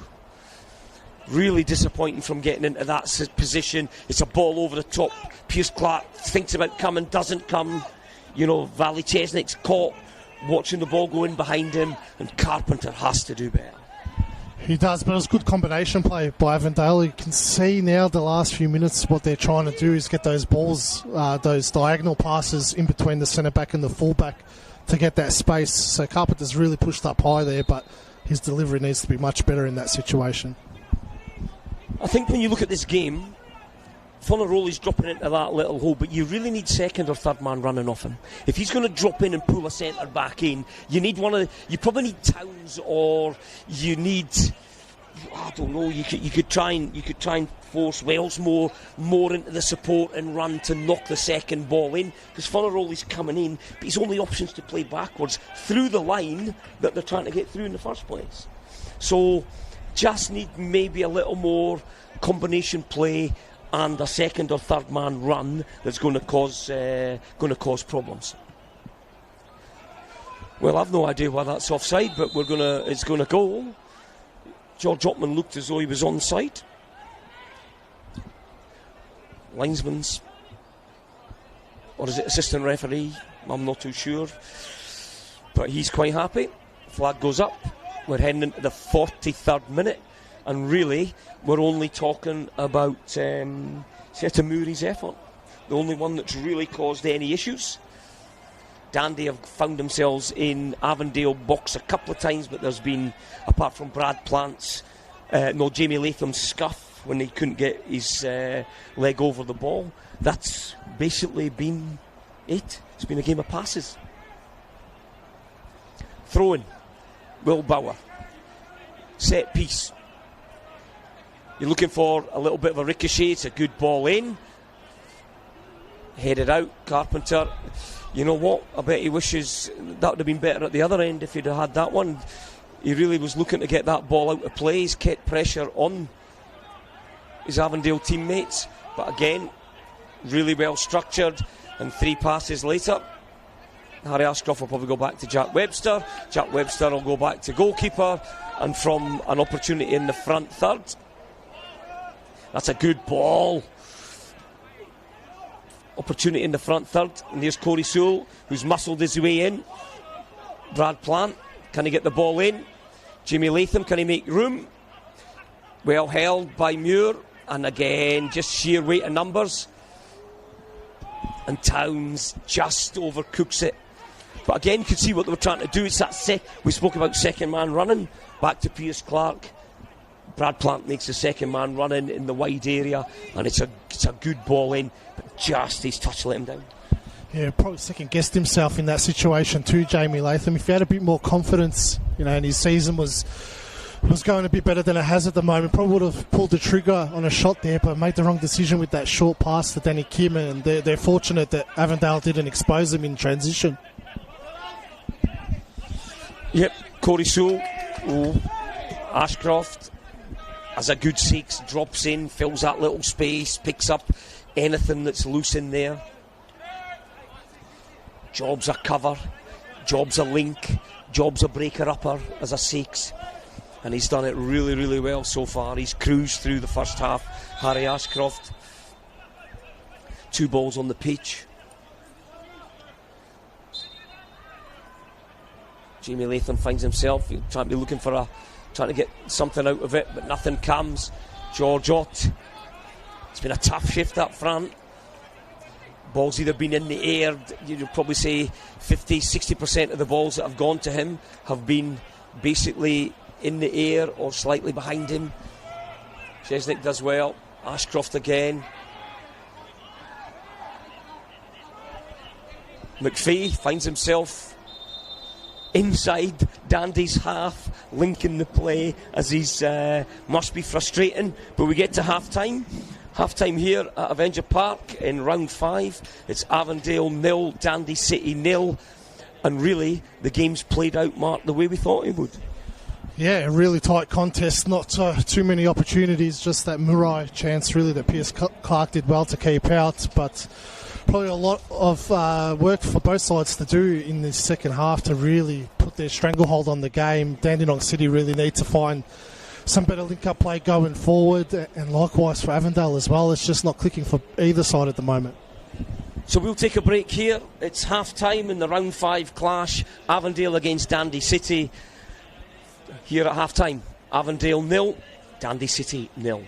Really disappointing from getting into that position. It's a ball over the top. Pierce Clark thinks about coming, doesn't come. You know, Valley Chesnick's caught watching the ball go in behind him, and Carpenter has to do better. He does, but it was good combination play by Avondale. You can see now the last few minutes what they're trying to do is get those balls, those diagonal passes in between the centre-back and the full-back to get that space. So Carpenter's really pushed up high there, but his delivery needs to be much better in that situation. I think when you look at this game, Fornaroli's dropping into that little hole, but you really need second or third man running off him. If he's going to drop in and pull a centre back in, you probably need Towns, or you need, I don't know, you could try and force Wells more into the support and run to knock the second ball in, because Fornaroli's coming in, but his only option is to play backwards through the line that they're trying to get through in the first place. So just need maybe a little more combination play and a second or third man run that's going to cause problems. Well, I've no idea why that's offside, but it's going to go. George Ottman looked as though he was onside. Linesman's, or is it assistant referee? I'm not too sure, but he's quite happy. Flag goes up. We're heading into the 43rd minute. And really, we're only talking about Seta Murray's effort. The only one that's really caused any issues. Dandy have found themselves in Avondale box a couple of times, but there's been, apart from Brad Plant's, Jamie Latham's scuff when he couldn't get his leg over the ball. That's basically been it. It's been a game of passes. Throw-in, Will Bauer. Set piece. You're looking for a little bit of a ricochet. It's a good ball in. Headed out, Carpenter. You know what? I bet he wishes that would have been better at the other end if he'd have had that one. He really was looking to get that ball out of play. He's kept pressure on his Avondale teammates. But again, really well structured. And 3 passes later, Harry Ashcroft will probably go back to Jack Webster. Jack Webster will go back to goalkeeper. And from an opportunity in the front third, that's a good ball. Opportunity in the front third, and there's Corey Sewell, who's muscled his way in. Brad Plant, can he get the ball in? Jimmy Latham, can he make room? Well held by Muir, and again, just sheer weight of numbers. And Towns just overcooks it. But again, you can see what they were trying to do. It's that we spoke about second man running. Back to Pierce Clark. Brad Plant makes the second man run in the wide area, and it's a good ball in, but just his touch let him down. Yeah, probably second guessed himself in that situation too, Jamie Latham. If he had a bit more confidence, and his season was going a bit better than it has at the moment, probably would have pulled the trigger on a shot there, but made the wrong decision with that short pass to Danny Kim, and they're fortunate that Avondale didn't expose him in transition. Yep, Corey Sewell, Ashcroft has a good 6, drops in, fills that little space, picks up anything that's loose in there. Jobs a cover, jobs a link, jobs a breaker upper as a 6. And he's done it really, really well so far. He's cruised through the first half. Harry Ashcroft, 2 balls on the pitch. Jamie Latham finds himself trying to get something out of it, but nothing comes. George Ott. It's been a tough shift up front. Ball's either been in the air, you'd probably say 50-60% of the balls that have gone to him have been basically in the air or slightly behind him. Chesnick does well. Ashcroft again. McPhee finds himself inside Dandy's half, linking the play as he's must be frustrating. But we get to half-time. Half-time here at Avenger Park in round 5. It's Avondale 0, Dandy City 0. And really, the game's played out, Mark, the way we thought it would. Yeah, a really tight contest, not too many opportunities, just that Murray chance really that Pierce Clark did well to keep out, but probably a lot of work for both sides to do in the second half to really put their stranglehold on the game. Dandenong City really need to find some better link-up play going forward, and likewise for Avondale as well. It's just not clicking for either side at the moment. So we'll take a break here. It's half-time in the round 5 clash. Avondale against Dandy City. Here at half-time, Avondale 0, Dandy City 0.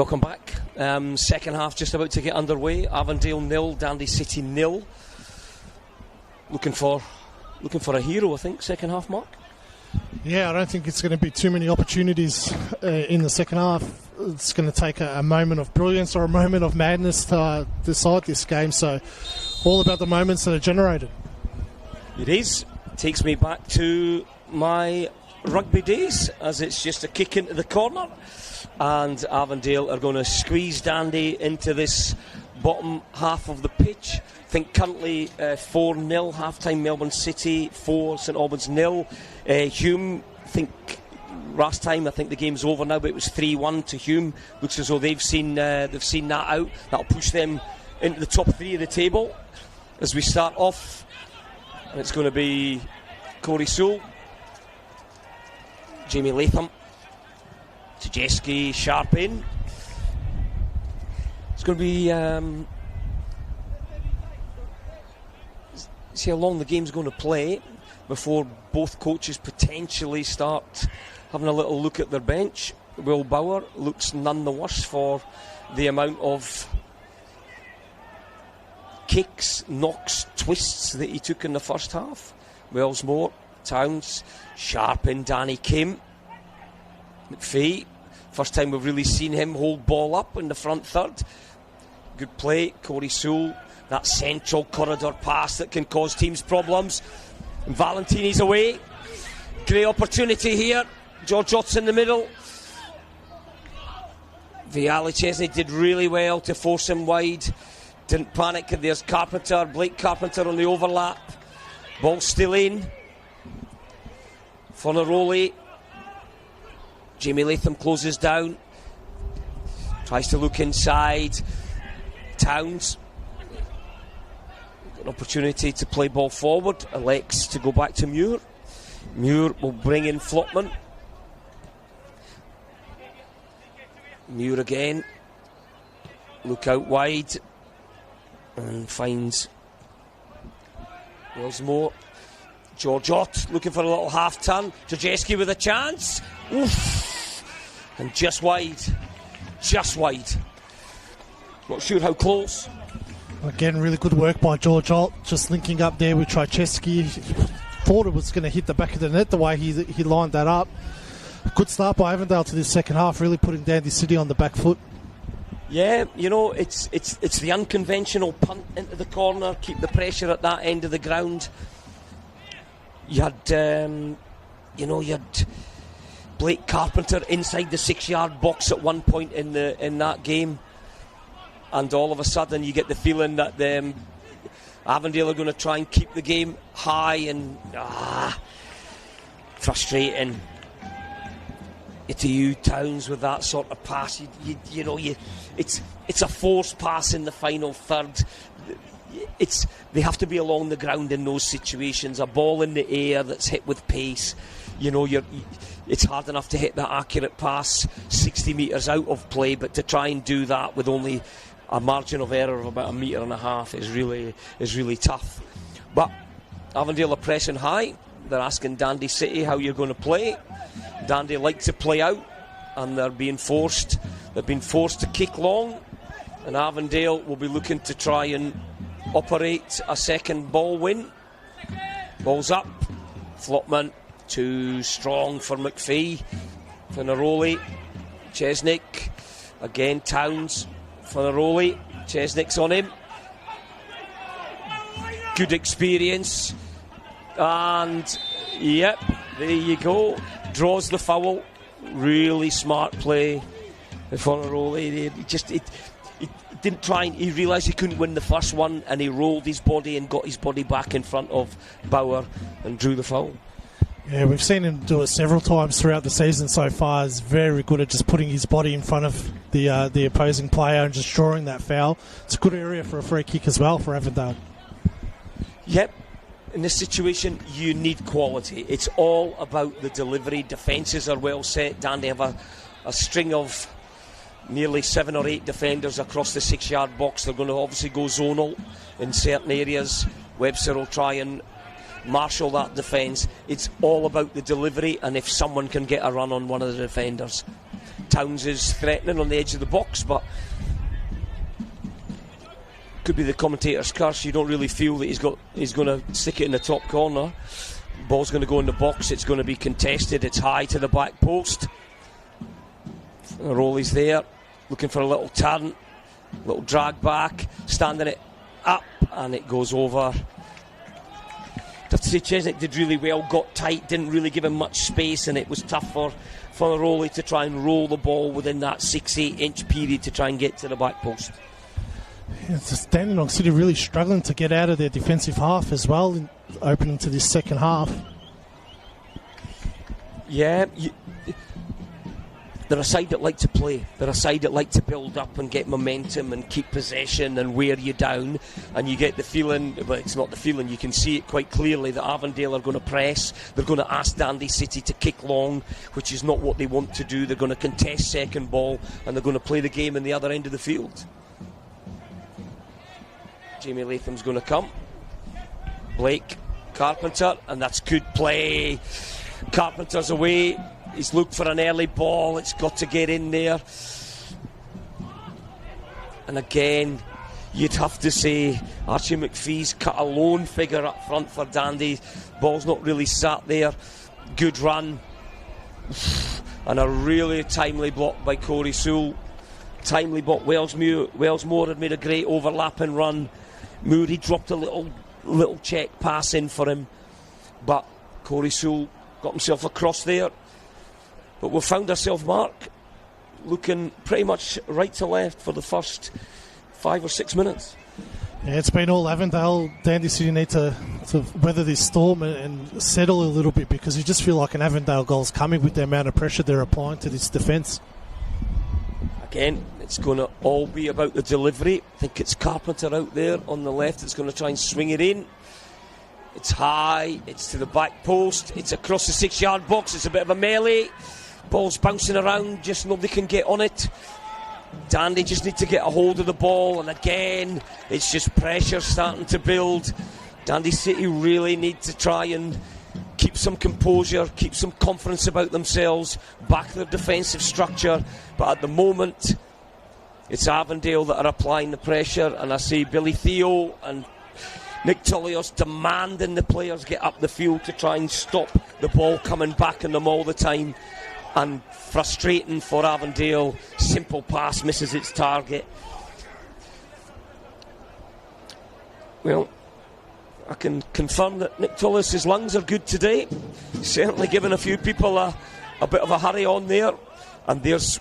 Welcome back. Second half just about to get underway. Avondale 0, Dandy City 0. Looking for a hero, I think, second half, Mark. Yeah, I don't think it's going to be too many opportunities in the second half. It's going to take a moment of brilliance or a moment of madness to decide this game. So all about the moments that are generated. It is. Takes me back to my rugby days, as it's just a kick into the corner. And Avondale are going to squeeze Dandy into this bottom half of the pitch. I think currently 4-0 half-time Melbourne City, 4 St Albans 0. Hume, I think last time, I think the game's over now, but it was 3-1 to Hume. Looks as though they've seen that out. That'll push them into the top 3 of the table as we start off. And it's going to be Corey Sewell, Jamie Latham, Tajeski, Sharp in. It's going to be see how long the game's going to play before both coaches potentially start having a little look at their bench. Will Bauer looks none the worse for the amount of kicks, knocks, twists that he took in the first half. Wellsmore, Towns, Sharp in, Danny Kim, McPhee. First time we've really seen him hold ball up in the front third. Good play, Corey Sewell. That central corridor pass that can cause teams problems. And Valentini's away. Great opportunity here. George Ott's in the middle. Viali Chesney did really well to force him wide. Didn't panic. There's Carpenter, Blake Carpenter on the overlap. Ball still in. Fornaroli. Jamie Latham closes down. Tries to look inside. Towns. An opportunity to play ball forward. Elects to go back to Muir. Muir will bring in Flotman. Muir again. Look out wide. And finds Wellsmore. George Ott looking for a little half turn. Tajeski with a chance. Oof. And just wide. Just wide. Not sure how close. Again, really good work by George Alt, just linking up there with Trajewski. Thought it was going to hit the back of the net the way he lined that up. Good start by Avondale to this second half, really putting Dandy City on the back foot. Yeah, you know, it's the unconventional punt into the corner, keep the pressure at that end of the ground. You had, you had Blake Carpenter inside the 6-yard box at one point in that game. And all of a sudden you get the feeling that Avondale are going to try and keep the game high and frustrating. To you, Towns, with that sort of pass, it's a forced pass in the final third. They have to be along the ground in those situations. A ball in the air that's hit with pace. It's hard enough to hit that accurate pass 60 metres out of play, but to try and do that with only a margin of error of about 1.5 metres is really tough. But Avondale are pressing high. They're asking Dandy City how you're going to play. Dandy like to play out, and they've been forced to kick long, and Avondale will be looking to try and operate a second ball win. Ball's up. Flotman too strong for McPhee. Finaroli, Chesnick again. Towns. Finaroli, Chesnick's on him. Good experience. And, yep, there you go. Draws the foul. Really smart play. Finaroli, he didn't try and he realised he couldn't win the first one, and he rolled his body and got his body back in front of Bauer and drew the foul. Yeah, we've seen him do it several times throughout the season so far. He's very good at just putting his body in front of the opposing player and just drawing that foul. It's a good area for a free kick as well for Avondale. Yep. In this situation, you need quality. It's all about the delivery. Defences are well set. Dandy have a string of nearly 7 or 8 defenders across the 6-yard box. They're going to obviously go zonal in certain areas. Webster will try and marshal that defence. It's all about the delivery, and if someone can get a run on one of the defenders. Towns is threatening on the edge of the box, but could be the commentator's curse. You don't really feel that he's going to stick it in the top corner. Ball's going to go in the box. It's going to be contested. It's high to the back post. Rolly's there, looking for a little turn, little drag back, standing it up, and it goes over. I have to say Chesnick did really well, got tight, didn't really give him much space, and it was tough for Rolly to try and roll the ball within that 6-8 inch period to try and get to the back post. It's just Dandenong City really struggling to get out of their defensive half as well, opening to this second half. Yeah, they're a side that like to play. They're a side that like to build up and get momentum and keep possession and wear you down. And you get the feeling, but it's not the feeling, you can see it quite clearly that Avondale are going to press. They're going to ask Dandy City to kick long, which is not what they want to do. They're going to contest second ball, and they're going to play the game in the other end of the field. Jamie Latham's going to come. Blake Carpenter, and that's good play. Carpenter's away. He's looked for an early ball. It's got to get in there. And again, you'd have to say Archie McPhee's cut a lone figure up front for Dandy. Ball's not really sat there. Good run. And a really timely block by Corey Sewell. Timely block. Wellsmore had made a great overlapping run. Moody dropped a little check pass in for him. But Corey Sewell got himself across there. But we've found ourselves, Mark, looking pretty much right to left for the first 5 or 6 minutes. Yeah, it's been all Avondale. Dandy City need to weather this storm and settle a little bit, because you just feel like an Avondale goal's coming with the amount of pressure they're applying to this defence. Again, it's going to all be about the delivery. I think it's Carpenter out there on the left that's going to try and swing it in. It's high, it's to the back post, it's across the 6-yard box, it's a bit of a melee. Ball's bouncing around, just nobody can get on it. Dandy just need to get a hold of the ball, and again, it's just pressure starting to build. Dandy City really need to try and keep some composure, keep some confidence about themselves, back their defensive structure. But at the moment, it's Avondale that are applying the pressure, and I see Billy Theo and Nick Tullios demanding the players get up the field to try and stop the ball coming back on them all the time. And frustrating for Avondale, simple pass misses its target. Well, I can confirm that Nick Tullios' lungs are good today. Certainly giving a few people a bit of a hurry on there. And there's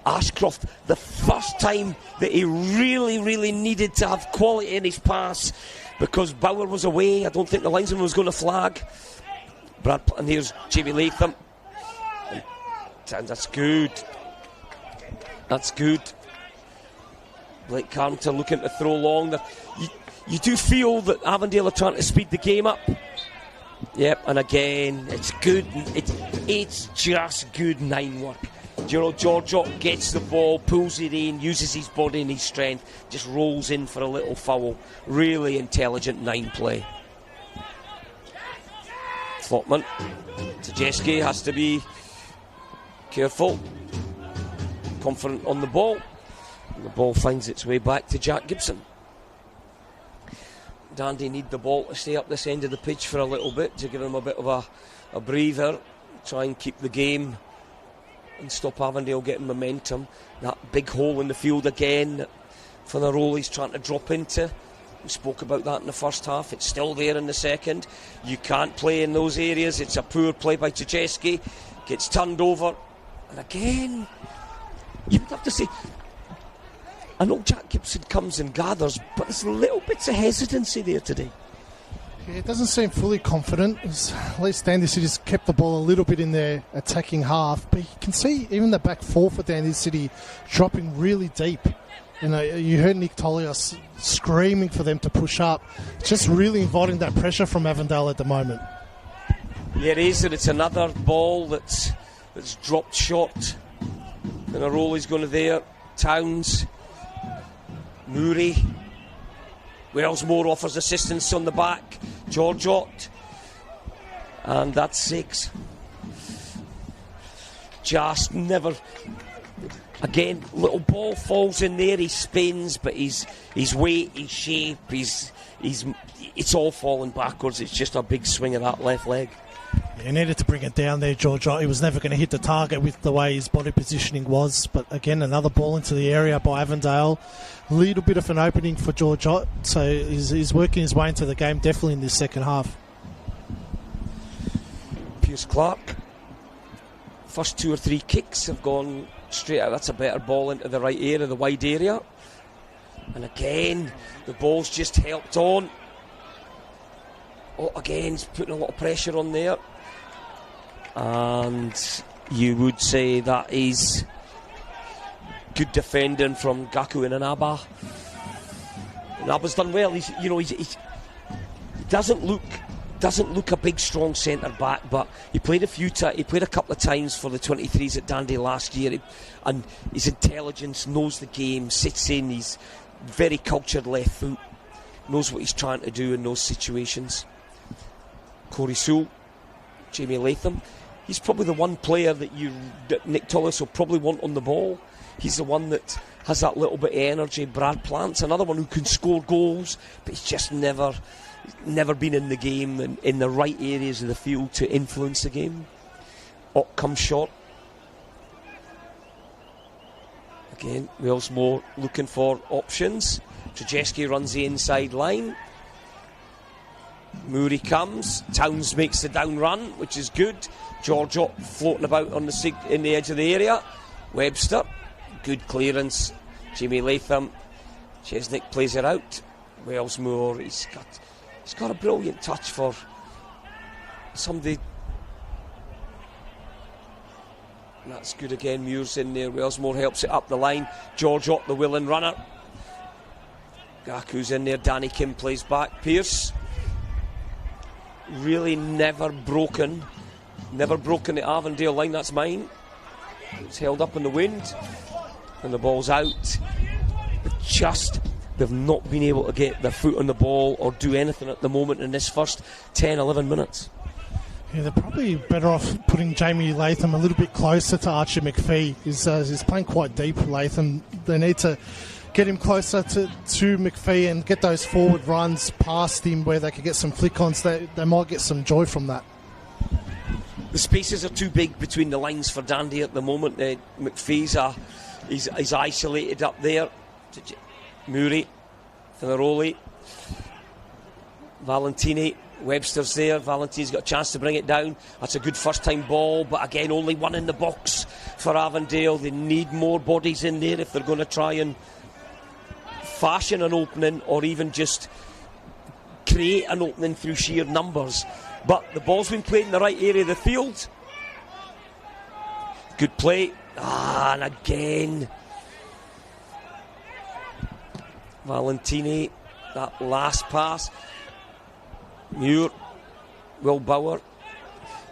Ashcroft, the first time that he really needed to have quality in his pass, because Bauer was away. I don't think the linesman was going to flag. And here's Jamie Latham. And that's good. That's good. Blake Carpenter looking to throw long. You do feel that Avondale are trying to speed the game up. Yep, and again, it's good. It's just good 9 work. Georgiot gets the ball, pulls it in, uses his body and his strength, just rolls in for a little foul. Really intelligent 9 play. Flotman. Tajeski has to be careful, confident on the ball. And the ball finds its way back to Jack Gibson. Dandy need the ball to stay up this end of the pitch for a little bit, to give him a bit of a breather, try and keep the game and stop Avondale getting momentum. That big hole in the field again for the role he's trying to drop into. We spoke about that in the first half. It's still there in the second. You can't play in those areas. It's a poor play by Tajeski. Gets turned over. And again, you'd have to say, I know Jack Gibson comes and gathers, but there's little bits of hesitancy there today. Yeah, it doesn't seem fully confident. At least Dandy City's kept the ball a little bit in their attacking half, but you can see even the back four for Dandy City dropping really deep. You heard Nick Tullios screaming for them to push up. It's just really inviting that pressure from Avondale at the moment. Yeah, it is, and it's another ball that's dropped short. And a roll is going to there. Towns, Moody, Wellsmore offers assistance on the back. Georgiot, and that's 6. just never. Again, little ball falls in there. He spins, but his weight, his shape, it's all falling backwards. It's just a big swing of that left leg. He needed to bring it down there, George. He was never going to hit the target with the way his body positioning was. But again, another ball into the area by Avondale. A little bit of an opening for George. So he's working his way into the game, definitely in this second half. Pierce Clark. First 2 or 3 kicks have gone straight out. That's a better ball into the right area, the wide area. And again, the ball's just helped on. Oh, again, he's putting a lot of pressure on there. And you would say that is good defending from Gaku and Inaba. Inaba's done well. He doesn't look a big, strong centre back, but he played a couple of times for the 23s at Dundee last year, and his intelligence, knows the game, sits in. He's very cultured left foot, knows what he's trying to do in those situations. Corey Sewell, Jamie Latham. He's probably the one player that Nick Tullis will probably want on the ball. He's the one that has that little bit of energy. Brad Plant's another one who can score goals, but he's just never been in the game and in the right areas of the field to influence the game. Ott comes short. Again, Wellsmore looking for options. Trzeski runs the inside line. Moody comes. Towns makes the down run, which is good. George Ott floating about in the edge of the area. Webster, good clearance. Jamie Latham. Chesnick plays it out. Wellsmore, he's got a brilliant touch for somebody. That's good again. Muir's in there. Wellsmore helps it up the line. George Ott, the willing runner. Gaku's in there. Danny Kim plays back. Pearce. Really never broken the Avondale line. That's mine. It's held up in the wind. And the ball's out. They've not been able to get their foot on the ball or do anything at the moment in this first 10-11 minutes. Yeah, they're probably better off putting Jamie Latham a little bit closer to Archie McPhee. He's playing quite deep, Latham. They need to get him closer to McPhee and get those forward runs past him where they could get some flick-ons. They might get some joy from that. The spaces are too big between the lines for Dandy at the moment. McPhee's he's isolated up there. Murray, Finaroli, Valentini, Webster's there. Valentini's got a chance to bring it down. That's a good first time ball, but again only one in the box for Avondale. They need more bodies in there if they're going to try and fashion an opening or even just create an opening through sheer numbers. But the ball's been played in the right area of the field. Good play. And again Valentini, that last pass. Muir, Will Bauer.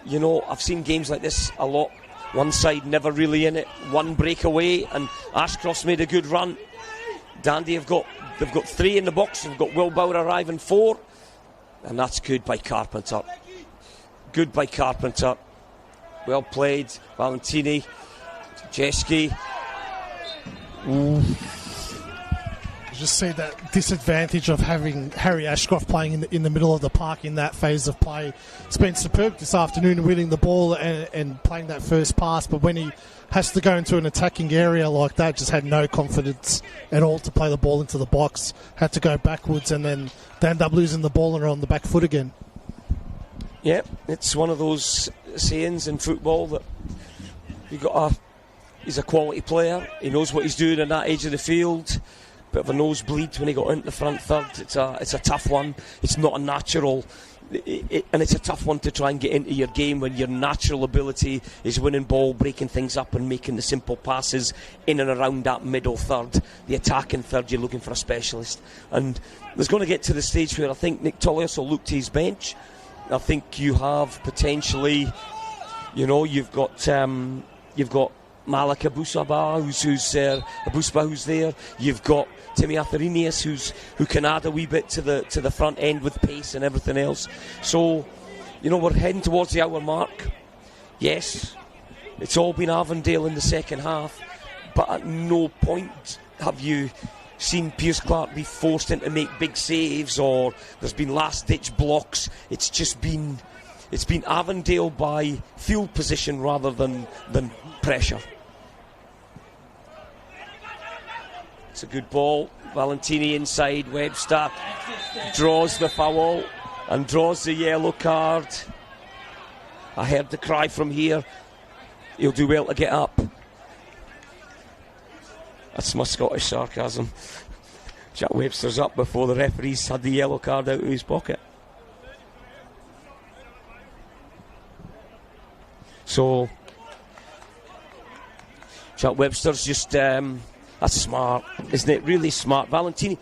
You know, I've seen games like this a lot. One side never really in it. One breakaway, and Ashcroft's made a good run. Dandy they've got 3 in the box. They've got Will Bauer arriving 4, and that's good by Carpenter. Good by Carpenter. Well played, Valentini, Jeski. Just see that disadvantage of having Harry Ashcroft playing in the middle of the park in that phase of play. He's been superb this afternoon, winning the ball and playing that first pass, but when he has to go into an attacking area like that, just had no confidence at all to play the ball into the box. Had to go backwards and then end up losing the ball and are on the back foot again. Yeah, it's one of those sayings in football that he's a quality player. He knows what he's doing in that edge of the field. Bit of a nosebleed when he got into the front third. It's a tough one. It's not a natural, and it's a tough one to try and get into your game when your natural ability is winning ball, breaking things up and making the simple passes in and around that middle third. The attacking third, you're looking for a specialist. And there's going to get to the stage where I think Nick Tullius will look to his bench. I think you have potentially, you've got Malik Abusaba, who's there. You've got Timmy Atharinius, who can add a wee bit to the front end with pace and everything else. So, we're heading towards the hour mark. Yes, It's all been Avondale in the second half, but at no point have you seen Pierce Clark be forced into make big saves, or there's been last-ditch blocks. It's been Avondale by field position rather than pressure. It's a good ball. Valentini inside. Webster draws the foul and draws the yellow card. I heard the cry from here. He'll do well to get up. That's my Scottish sarcasm. Jack Webster's up before the referees had the yellow card out of his pocket. So Jack Webster's just that's smart, isn't it? Really smart. Valentini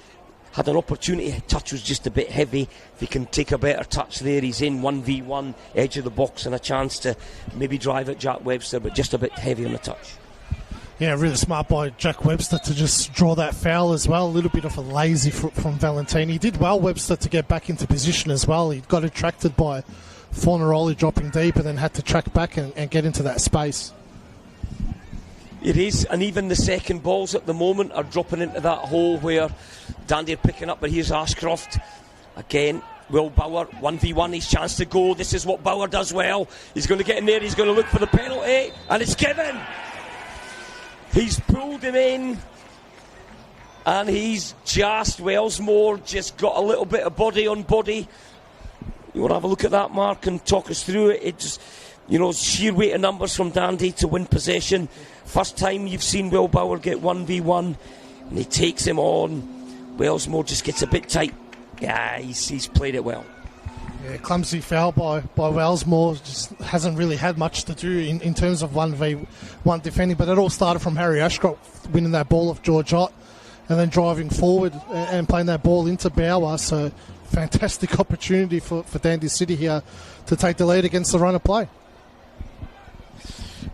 had an opportunity. Touch was just a bit heavy. If he can take a better touch there, he's in 1v1, edge of the box, and a chance to maybe drive at Jack Webster, but just a bit heavy on the touch. Yeah, really smart by Jack Webster to just draw that foul as well. A little bit of a lazy from Valentini. He did well, Webster, to get back into position as well. He got attracted by Fornaroli dropping deep and then had to track back and get into that space. It is, and even the second balls at the moment are dropping into that hole where Dandy are picking up, but here's Ashcroft. Again, Will Bauer, 1v1, his chance to go. This is what Bauer does well. He's going to get in there, he's going to look for the penalty, and it's given. He's pulled him in, and he's just, Wellsmore just got a little bit of body on body. You want to have a look at that, Mark, and talk us through it? It just, sheer weight of numbers from Dandy to win possession. First time you've seen Will Bauer get 1v1, and he takes him on. Wellsmore just gets a bit tight. Yeah, he's played it well. Yeah, clumsy foul by Wellsmore. Just hasn't really had much to do in terms of 1v1 defending, but it all started from Harry Ashcroft winning that ball off George Ott and then driving forward and playing that ball into Bauer. So fantastic opportunity for Dandy City here to take the lead against the run of play.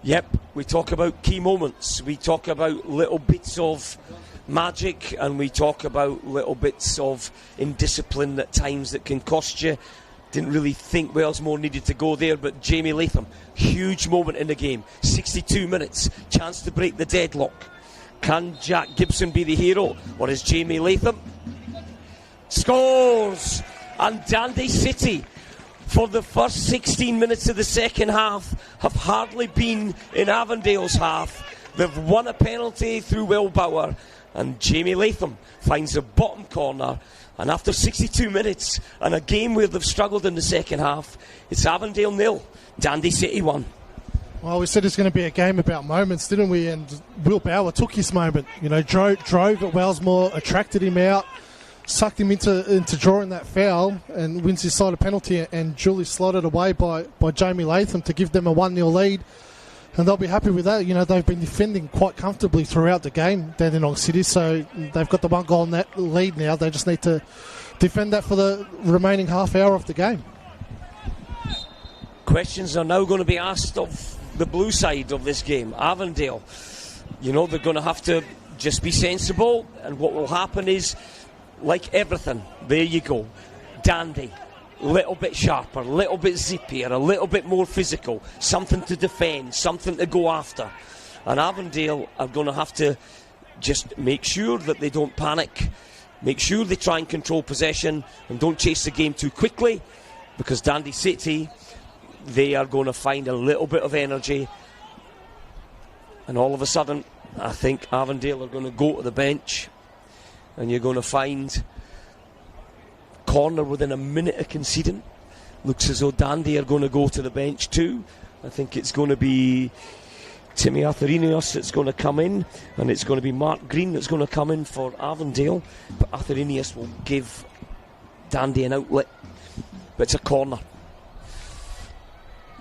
Yep, we talk about key moments. We talk about little bits of magic, and we talk about little bits of indiscipline at times that can cost you. Didn't really think Wellsmore needed to go there, but Jamie Latham, huge moment in the game. 62 minutes, chance to break the deadlock. Can Jack Gibson be the hero, or is Jamie Latham? Scores! And Dandy City, for the first 16 minutes of the second half, have hardly been in Avondale's half. They've won a penalty through Will Bauer, and Jamie Latham finds the bottom corner. And after 62 minutes and a game where they've struggled in the second half, it's Avondale 0, Dandy City 1. Well, we said it's going to be a game about moments, didn't we? And Will Bauer took his moment. Drove at Wellsmore, attracted him out, sucked him into drawing that foul, and wins his side a penalty, and duly slotted away by Jamie Latham to give them a 1-0 lead. And they'll be happy with that. They've been defending quite comfortably throughout the game, Dandenong City, so they've got the 1 goal in that lead now. They just need to defend that for the remaining half hour of the game. Questions are now going to be asked of the blue side of this game, Avondale. They're going to have to just be sensible, and what will happen is, like everything, there you go, Dandy, little bit sharper, little bit zippier, a little bit more physical, something to defend, something to go after. And Avondale are going to have to just make sure that they don't panic, make sure they try and control possession and don't chase the game too quickly, because Dandy City, they are going to find a little bit of energy, and all of a sudden I think Avondale are going to go to the bench, and you're going to find corner within a minute of conceding. Looks as though Dandy are going to go to the bench too. I think it's going to be Timmy Atherinius that's going to come in, and it's going to be Mark Green that's going to come in for Avondale, but Atherinius will give Dandy an outlet, but it's a corner.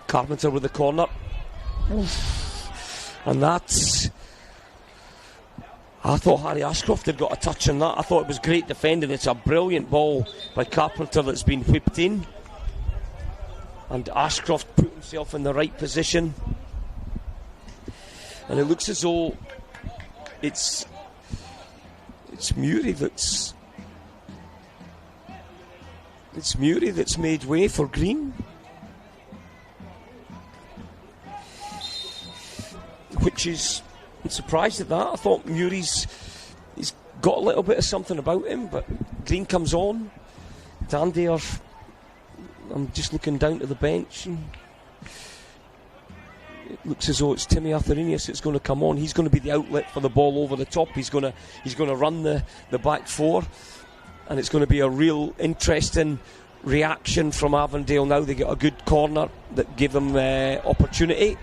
Carpenter with the corner, and that's, I thought Harry Ashcroft had got a touch on that. I thought it was great defending. It's a brilliant ball by Carpenter that's been whipped in, and Ashcroft put himself in the right position, and it looks as though it's Murray that's made way for Green. which is, I'm surprised at that. I thought he's got a little bit of something about him, but Green comes on. Dandy I'm just looking down to the bench, and it looks as though it's Timmy Arthurinius that's going to come on. He's going to be the outlet for the ball over the top. He's going to run the back four, and it's going to be a real interesting reaction from Avondale now. They get a good corner that give them opportunity,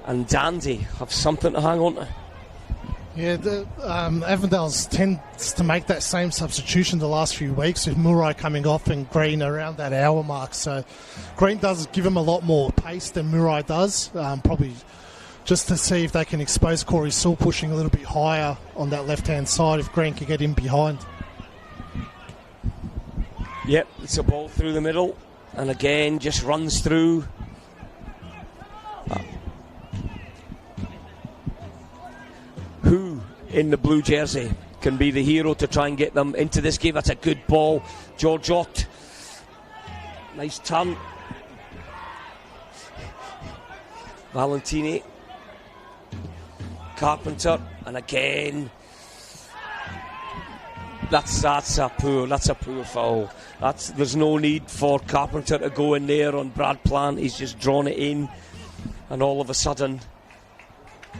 and Dandy have something to hang on to. Yeah, Avondale tends to make that same substitution the last few weeks, with Murray coming off and Green around that hour mark. So Green does give him a lot more pace than Murray does, probably just to see if they can expose Corey Sewell pushing a little bit higher on that left-hand side, if Green can get in behind. Yep, it's a ball through the middle, and again just runs through. Who in the blue jersey can be the hero to try and get them into this game? That's a good ball. George Ott. Nice turn. Valentini. Carpenter. And again. That's a poor foul. There's no need for Carpenter to go in there on Brad Plant. He's just drawn it in, and all of a sudden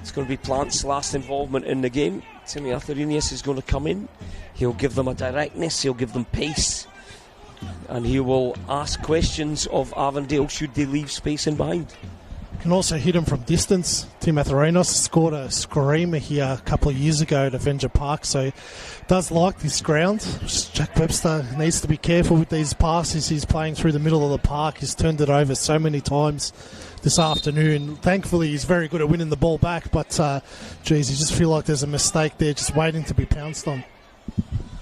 it's going to be Plant's last involvement in the game. Timmy Arthurinius is going to come in. He'll give them a directness, he'll give them pace, and he will ask questions of Avondale should they leave space in behind. Can also hit him from distance. Tim Atherinos scored a screamer here a couple of years ago at Avenger Park, so does like this ground. Jack Webster needs to be careful with these passes. He's playing through the middle of the park. He's turned it over so many times this afternoon. Thankfully, he's very good at winning the ball back, but geez, you just feel like there's a mistake there just waiting to be pounced on.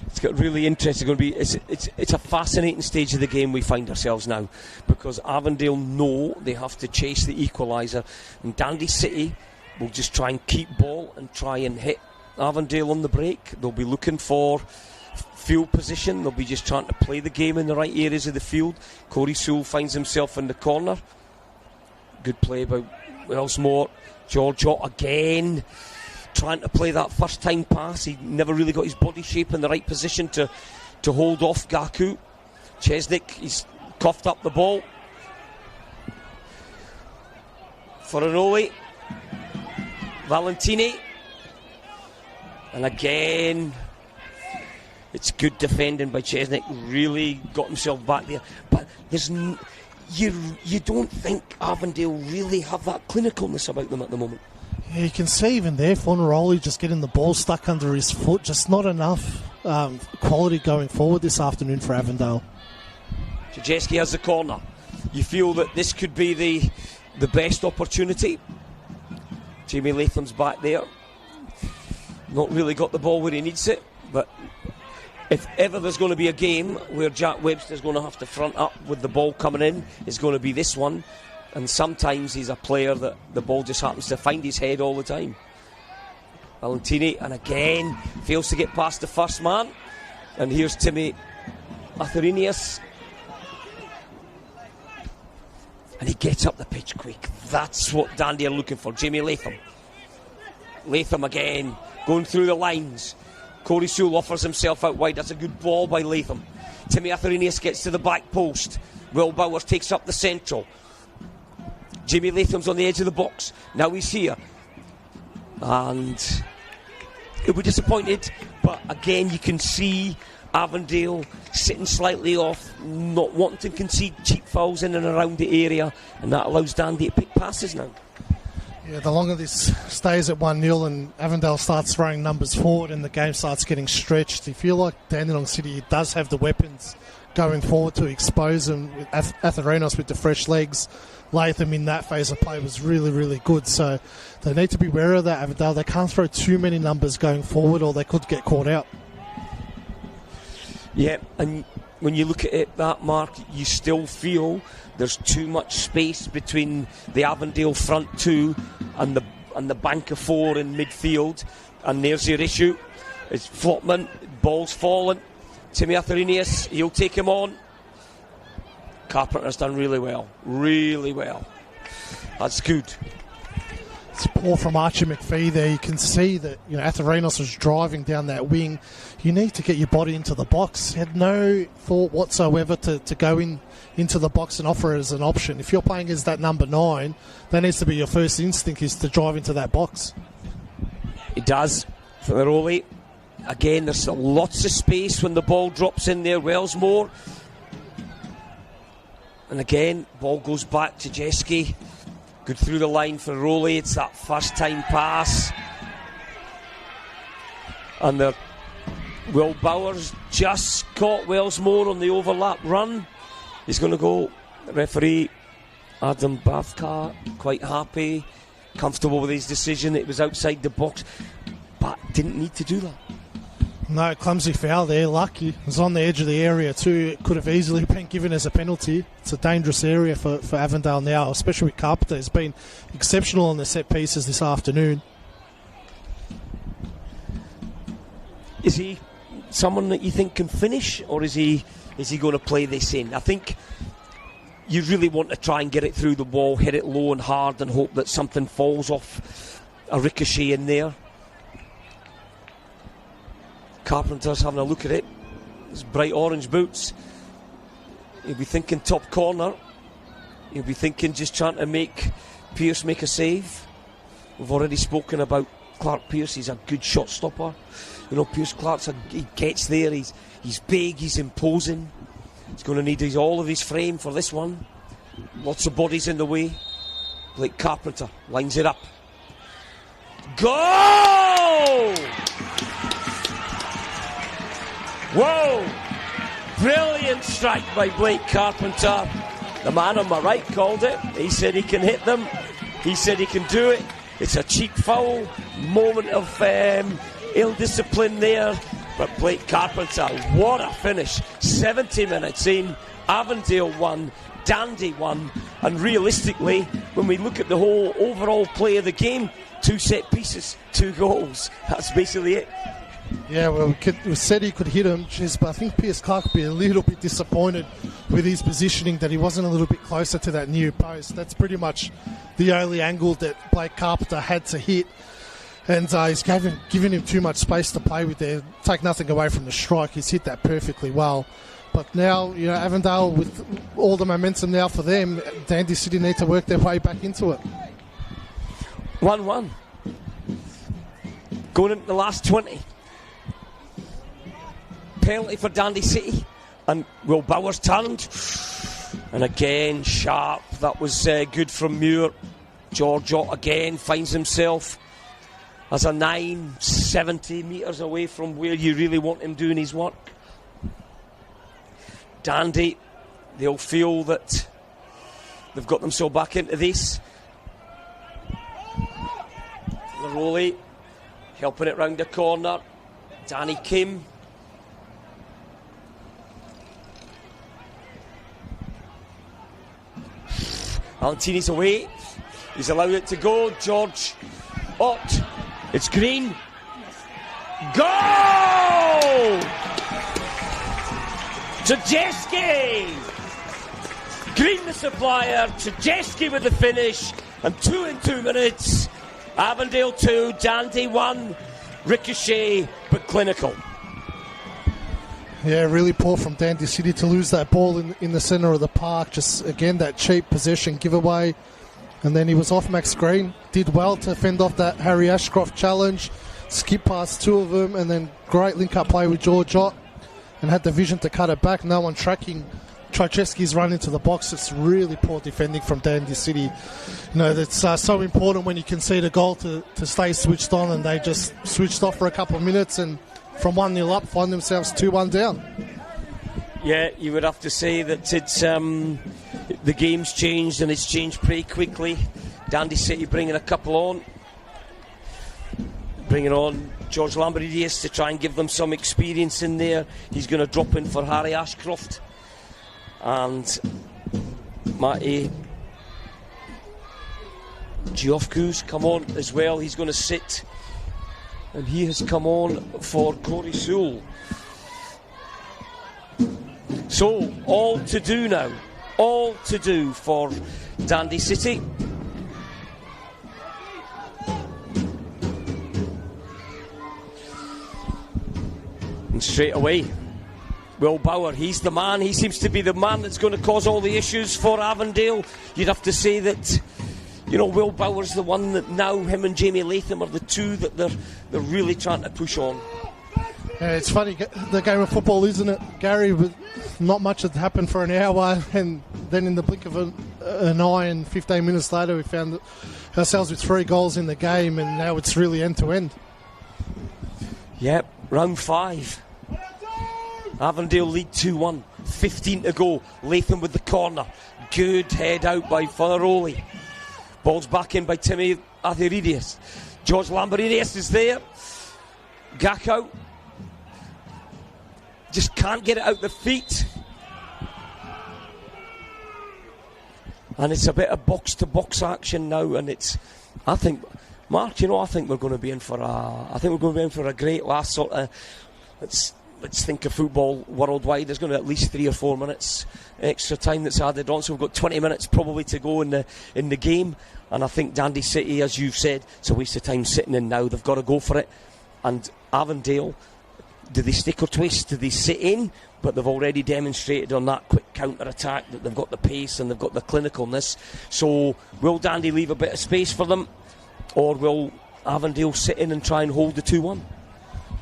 It's got really interesting. It's a fascinating stage of the game we find ourselves now, because Avondale know they have to chase the equaliser, and Dandy City will just try and keep ball and try and hit Avondale on the break. They'll be looking for field position. They'll be just trying to play the game in the right areas of the field. Corey Sewell finds himself in the corner. Good play by Wellsmore. George Ott again trying to play that first time pass. He never really got his body shape in the right position to hold off Gaku. Chesnick, he's coughed up the ball for Anoli. Valentini, and again it's good defending by Chesnick. Really got himself back there, but there's you don't think Avondale really have that clinicalness about them at the moment. Yeah, you can see even there, Fornaroli just getting the ball stuck under his foot. Just not enough quality going forward this afternoon for Avondale. Krzyzewski has the corner. You feel that this could be the best opportunity. Jamie Latham's back there. Not really got the ball where he needs it, but if ever there's going to be a game where Jack Webster's going to have to front up with the ball coming in, it's going to be this one. And sometimes he's a player that the ball just happens to find his head all the time. Valentini, and again fails to get past the first man. And here's Timmy Arthurinius, and he gets up the pitch quick. That's what Dandy are looking for. Jamie Latham again going through the lines. Corey Sewell offers himself out wide. That's a good ball by Latham. Timmy Arthurinius gets to the back post. Will Bowers takes up the central. Jimmy Latham's on the edge of the box. Now he's here, and he'll be disappointed, but again you can see Avondale sitting slightly off, not wanting to concede cheap fouls in and around the area, and that allows Dandy to pick passes now. Yeah, the longer this stays at 1-0 and Avondale starts throwing numbers forward and the game starts getting stretched, you feel like Dandenong City does have the weapons going forward to expose them. With Atherinos with the fresh legs, Latham in that phase of play was really, really good. So they need to be wary of that, Avondale. They can't throw too many numbers going forward or they could get caught out. Yeah, and when you look at it, that Mark, you still feel there's too much space between the Avondale front two and the bank of four in midfield, and there's your issue. It's Flopman, ball's fallen. Timmy Arthurinius, he'll take him on. Carpenter's done really well. That's good. It's poor from Archie McPhee there. You can see that, you know, Atherinos was driving down that wing. You need to get your body into the box. He had no thought whatsoever to go into the box and offer it as an option. If you're playing as that number 9, that needs to be your first instinct, is to drive into that box. It does for the Rolly. Again, there's lots of space when the ball drops in there. Wellsmore. And again, ball goes back to Jeske. Good through the line for Rolly. It's that first time pass. And Will Bowers just caught Wellsmore on the overlap run. He's going to go. The referee, Adam Bavka, quite happy, comfortable with his decision. It was outside the box, but didn't need to do that. No, clumsy foul there. Lucky. It was on the edge of the area too. It could have easily been given as a penalty. It's a dangerous area for Avondale now, especially with Carpenter. He's been exceptional on the set pieces this afternoon. Is he someone that you think can finish, or is he going to play this in? I think you really want to try and get it through the wall, hit it low and hard, and hope that something falls off a ricochet in there. Carpenter's having a look at it. His bright orange boots. He'll be thinking top corner. He'll be thinking just trying to make Pearce make a save. We've already spoken about Clark Pearce. He's a good shot stopper. You know, Pearce Clark's he gets there. He's big. He's imposing. He's going to need all of his frame for this one. Lots of bodies in the way. Blake Carpenter lines it up. Goal! Whoa! Brilliant strike by Blake Carpenter. The man on my right called it. He said he can hit them. He said he can do it. It's a cheap foul. Moment of ill-discipline there. But Blake Carpenter, what a finish. 70 minutes in. Avondale won. Dandy won. And realistically, when we look at the whole overall play of the game, 2 set pieces, 2 goals. That's basically it. Yeah, well, we said he could hit him, but I think Pearce Clark would be a little bit disappointed with his positioning, that he wasn't a little bit closer to that near post. That's pretty much the only angle that Blake Carpenter had to hit, and he's given him too much space to play with there. Take nothing away from the strike, he's hit that perfectly well. But now, you know, Avondale, with all the momentum now for them, Dandy City need to work their way back into it. 1-1. Going into the last 20. Penalty for Dandy City, and Will Bowers turned, and again sharp. That was good from Muir. George Ott again finds himself as a 9, 70 metres away from where you really want him doing his work. Dandy, they'll feel that they've got themselves back into this. Laroli helping it round the corner. Danny Kim. Valentini's away. He's allowed it to go. George Ott. It's Green. Goal! Jeske! Green the supplier. Jeske with the finish. And 2 in 2 minutes. Avondale 2, Dandy 1. Ricochet, but clinical. Yeah, really poor from Dandy City to lose that ball in the centre of the park. Just, again, that cheap possession giveaway. And then he was off Max Green. Did well to fend off that Harry Ashcroft challenge. Skip past 2 of them. And then great link-up play with George Ott. And had the vision to cut it back. No one tracking Trajewski's run into the box. It's really poor defending from Dandy City. You know, that's so important when you concede a goal to stay switched on. And they just switched off for a couple of minutes and from 1-0 up, find themselves 2-1 down. Yeah, you would have to say that it's the game's changed, and it's changed pretty quickly. Dandy City bringing a couple on. Bringing on George Lamberidius to try and give them some experience in there. He's going to drop in for Harry Ashcroft. And Matty Giofku's come on as well. He's going to sit. And he has come on for Corey Sewell. So, all to do now. All to do for Dandy City. And straight away, Will Bauer, he's the man. He seems to be the man that's going to cause all the issues for Avondale. You'd have to say that, Will Bauer's the one that now him and Jamie Latham are the two that they're really trying to push on. Yeah, it's funny, the game of football, isn't it, Gary? But not much had happened for an hour, and then in the blink of an eye and 15 minutes later we found ourselves with 3 goals in the game, and now it's really end-to-end. Yep, round 5. Avondale lead 2-1. 15 to go. Latham with the corner. Good head out by Funaroli. Ball's back in by Timmy Atheridius. George Lamberidius is there. Gakau just can't get it out the feet. And it's a bit of box-to-box action now, and I think we're going to be in for a great last sort of, let's think of football worldwide. There's going to be at least 3 or 4 minutes extra time that's added on, so we've got 20 minutes probably to go in the game. And I think Dundee City, as you've said, it's a waste of time sitting in now. They've got to go for it. And Avondale, do they stick or twist? Do they sit in? But they've already demonstrated on that quick counter-attack that they've got the pace and they've got the clinicalness. So will Dundee leave a bit of space for them, or will Avondale sit in and try and hold the 2-1?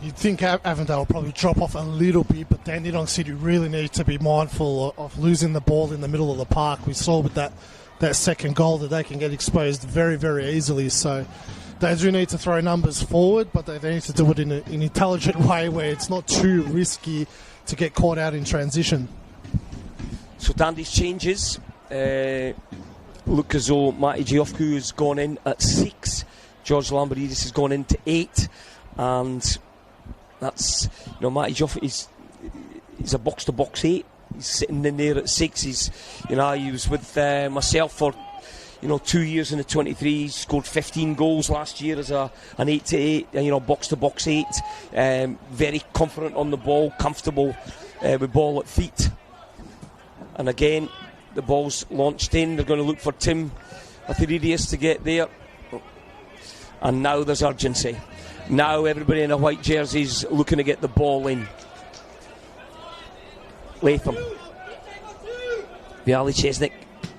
You'd think Avondale will probably drop off a little bit, but Dandenong City really need to be mindful of losing the ball in the middle of the park. We saw with that second goal that they can get exposed very, very easily. So they do need to throw numbers forward, but they need to do it in an intelligent way where it's not too risky to get caught out in transition. So Dandy's changes. Look as though Matty Giofku has gone in at 6. George Lambridis has gone into 8. And that's, Matty Giofku he's a box-to-box 8. He's sitting in there at 6. He was with myself for 2 years in the 23. He scored 15 goals last year as an 8-to-8, box-to-box 8. Very confident on the ball, comfortable with ball at feet. And again, the ball's launched in. They're going to look for Tim Atheridius to get there. And now there's urgency. Now everybody in a white jersey's looking to get the ball in. Latham. Viali Chesnick.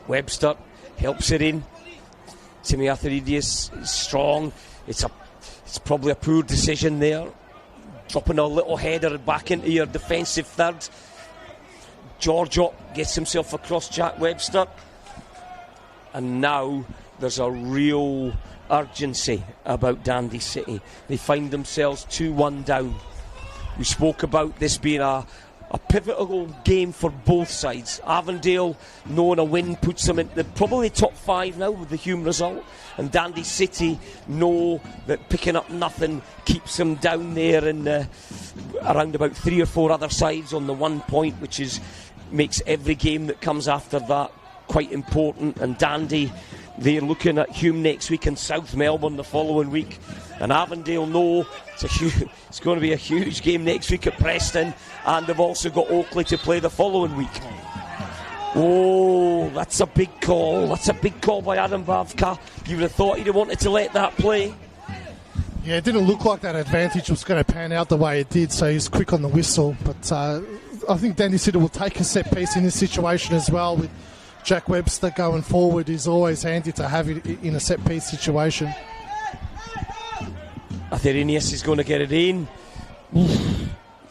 Webster helps it in. Timmy Atheridius is strong. It's probably a poor decision there. Dropping a little header back into your defensive third. Giorgio gets himself across Jack Webster. And now there's a real urgency about Dundee City. They find themselves 2-1 down. We spoke about this being a pivotal game for both sides. Avondale, knowing a win, puts them into probably top 5 now with the Hume result. And Dundee City know that picking up nothing keeps them down there in around about 3 or 4 other sides on the 1 point, which makes every game that comes after that quite important. And Dundee, they're looking at Hume next week and South Melbourne the following week. And Avondale know it's going to be a huge game next week at Preston, and they've also got Oakley to play the following week. Oh, that's a big call. That's a big call by Adam Bavka. You would have thought he'd have wanted to let that play. Yeah, it didn't look like that advantage was going to pan out the way it did, so he's quick on the whistle. But I think Dundee City will take a set piece in this situation as well. With Jack Webster going forward, is always handy to have it in a set piece situation. Atheridius is going to get it in.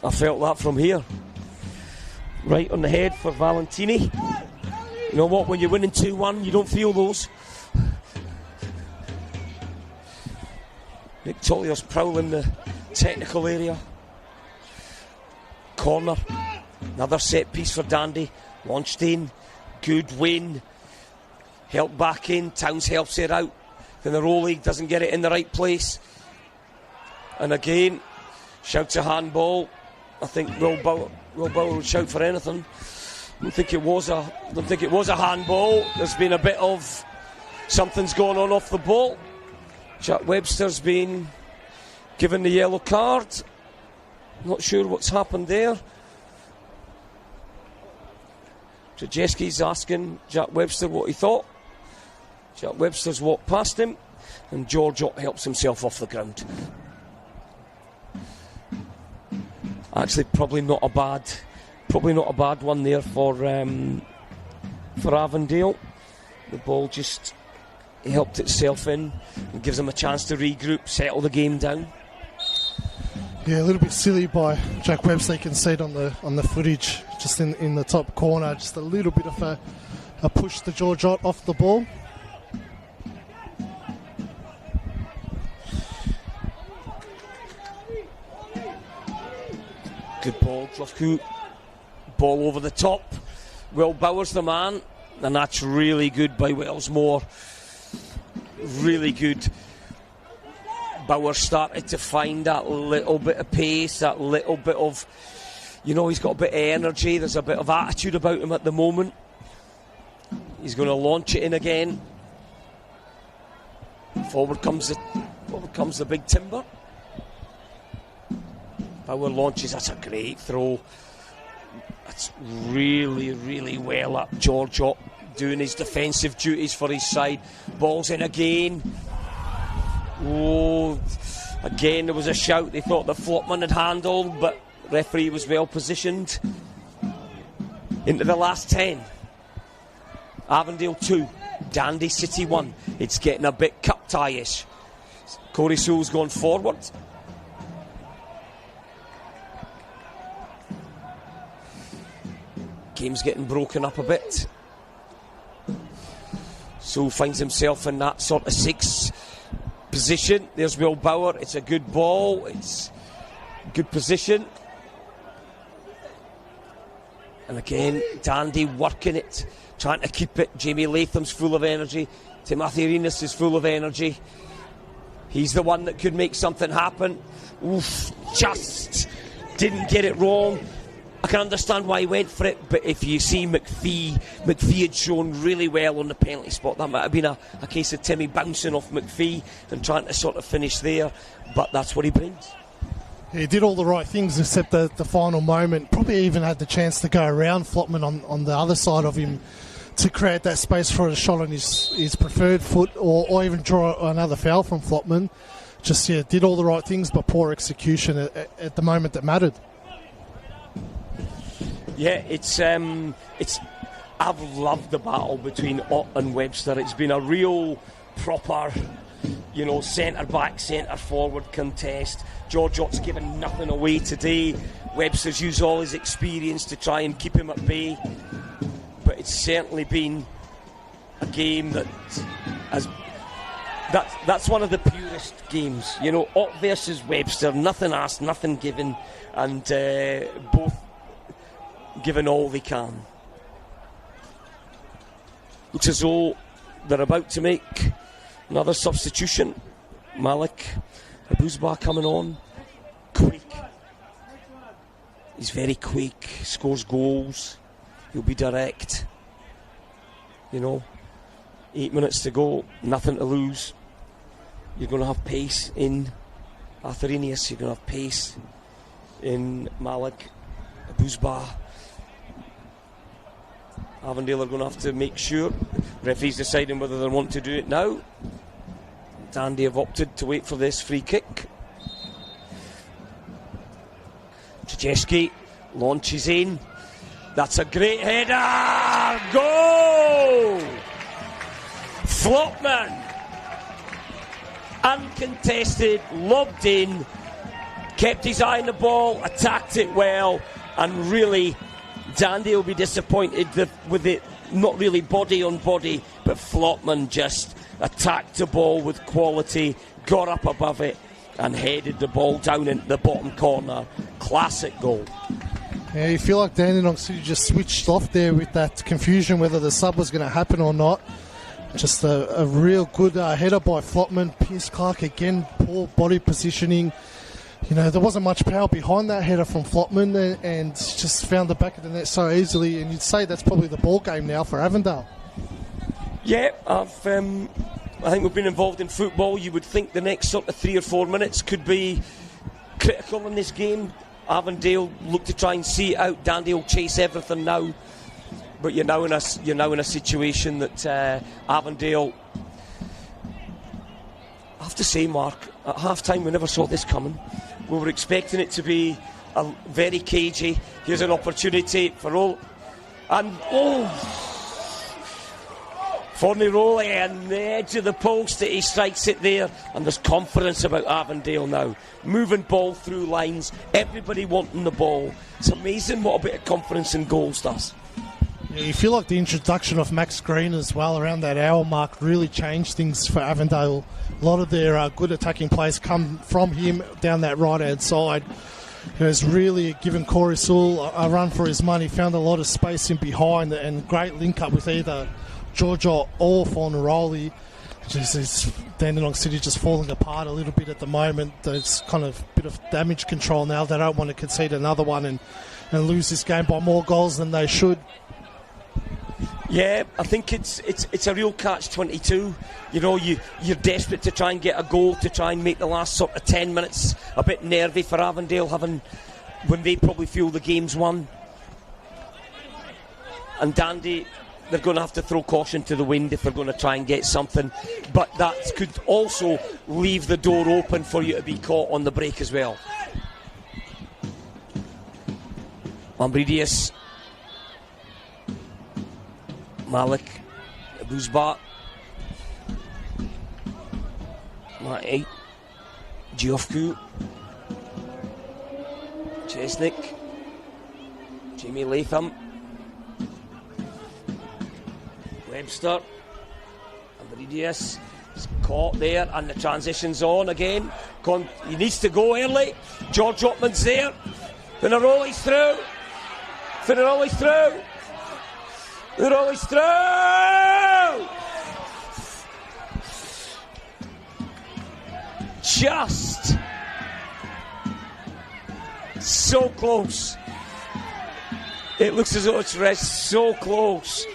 I felt that from here. Right on the head for Valentini. You know what, when you're winning 2-1, you don't feel those. Nick Tolios prowling the technical area. Corner. Another set piece for Dundee. Launched in. Good win. Helped back in. Towns helps it out. Then the roll league doesn't get it in the right place. And again, shouts a handball. I think Will Bauer would shout for anything. I don't think it was a handball. There's been a bit of something's going on off the ball. Jack Webster's been given the yellow card. Not sure what's happened there. Krajewski's asking Jack Webster what he thought. Jack Webster's walked past him, and George helps himself off the ground. actually probably not a bad one there for Avondale. The ball just helped itself in and gives them a chance to regroup, settle the game down. Yeah, a little bit silly by Jack Webster. You can see it on the footage, just in the top corner. Just a little bit of a push to George Ott off the ball. Good ball, Cloughcoot. Ball over the top. Will Bowers the man, and that's really good by Wellsmore. Really good. Bauer started to find that little bit of pace, that little bit of, he's got a bit of energy, there's a bit of attitude about him at the moment. He's going to launch it in again. Forward comes the big timber. Bauer launches, that's a great throw. That's really, really well up. George Ott doing his defensive duties for his side. Ball's in again. Oh, again there was a shout. They thought the Flopman had handled, but the referee was well positioned. Into the last 10. Avondale 2, Dandy City 1. It's getting a bit cup tie-ish. Corey Sewell's gone forward. Game's getting broken up a bit. Sewell finds himself in that sort of 6 position. There's Will Bauer. It's a good ball. It's good position. And again, Dandy working it, trying to keep it. Jamie Latham's full of energy. Timothy Arenas is full of energy. He's the one that could make something happen. Oof, just didn't get it wrong. I can understand why he went for it, but if you see McPhee had shown really well on the penalty spot. That might have been a case of Timmy bouncing off McPhee and trying to sort of finish there, but that's what he brings. He did all the right things except the final moment. Probably even had the chance to go around Flopman on the other side of him to create that space for a shot on his preferred foot, or even draw another foul from Flopman. Just, did all the right things, but poor execution at the moment that mattered. Yeah, I've loved the battle between Ott and Webster. It's been a real proper, centre-back, centre-forward contest. George Ott's given nothing away today. Webster's used all his experience to try and keep him at bay. But it's certainly been a game that's one of the purest games. Ott versus Webster, nothing asked, nothing given, and both given all they can. Looks as though they're about to make another substitution. Malik Abuzba coming on. Quick. He's very quick, scores goals. He'll be direct. 8 minutes to go, nothing to lose. You're going to have pace in Arthurinius. You're going to have pace in Malik Abuzba. Avondale are going to have to make sure. Referee's deciding whether they want to do it now. Dandy have opted to wait for this free kick. Trzeski launches in. That's a great header! Goal! Flopman, uncontested, lobbed in, kept his eye on the ball, attacked it well, and really Dandy will be disappointed with it, not really body on body, but Flopman just attacked the ball with quality, got up above it and headed the ball down into the bottom corner. Classic goal. Yeah, you feel like Dandenong City just switched off there with that confusion whether the sub was going to happen or not. Just a real good header by Flopman. Pierce Clark again, poor body positioning. There wasn't much power behind that header from Flopman, and just found the back of the net so easily. And you'd say that's probably the ball game now for Avondale. Yeah, I think we've been involved in football. You would think the next sort of 3 or 4 minutes could be critical in this game. Avondale look to try and see it out. Dandy will chase everything now, but you're now in a situation that Avondale. I have to say, Mark, at half time we never saw this coming. We were expecting it to be very cagey. Here's an opportunity for all. And Fornaroli on the edge of the post, that he strikes it there, and there's confidence about Avondale now. Moving ball through lines, everybody wanting the ball. It's amazing what a bit of confidence in goals does. Yeah, you feel like the introduction of Max Green as well around that hour mark really changed things for Avondale. A lot of their good attacking plays come from him down that right-hand side. He has really given Corey Sewell a run for his money, found a lot of space in behind, and great link-up with either Giorgio or Fornaroli. Is Dandenong City just falling apart a little bit at the moment. There's kind of a bit of damage control now. They don't want to concede another one and lose this game by more goals than they should. Yeah, I think it's a real catch-22. You know, you're desperate to try and get a goal, to try and make the last sort of 10 minutes a bit nervy for Avondale, when they probably feel the game's won. And Dandy, they're going to have to throw caution to the wind if they're going to try and get something. But that could also leave the door open for you to be caught on the break as well. Lambridius, Malik, Bouzbat, Matty, Giofku, Chesnick, Jamie Latham, Webster, Lambridius is caught there, and the transition's on again. He needs to go early. George Ottman's there. Fornaroli's through. Fornaroli's through. Fornaroli's through. Just so close. It looks as though it's rest, so close.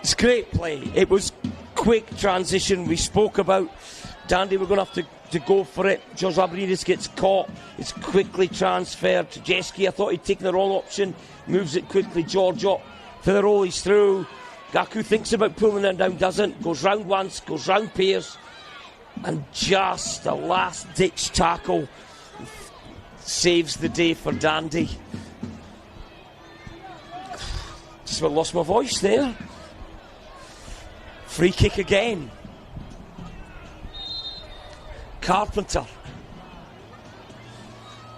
It's great play. It was quick transition. We spoke about Dandy. We're going to have to go for it. George Lambridius gets caught. It's quickly transferred to Jeski. I thought he'd taken the wrong option. Moves it quickly. Giorgio. Fornaroli's through. Gaku thinks about pulling it down, doesn't. Goes round once, goes round Pearce. And just a last-ditch tackle saves the day for Dandy. Just about lost my voice there. Free kick again. Carpenter.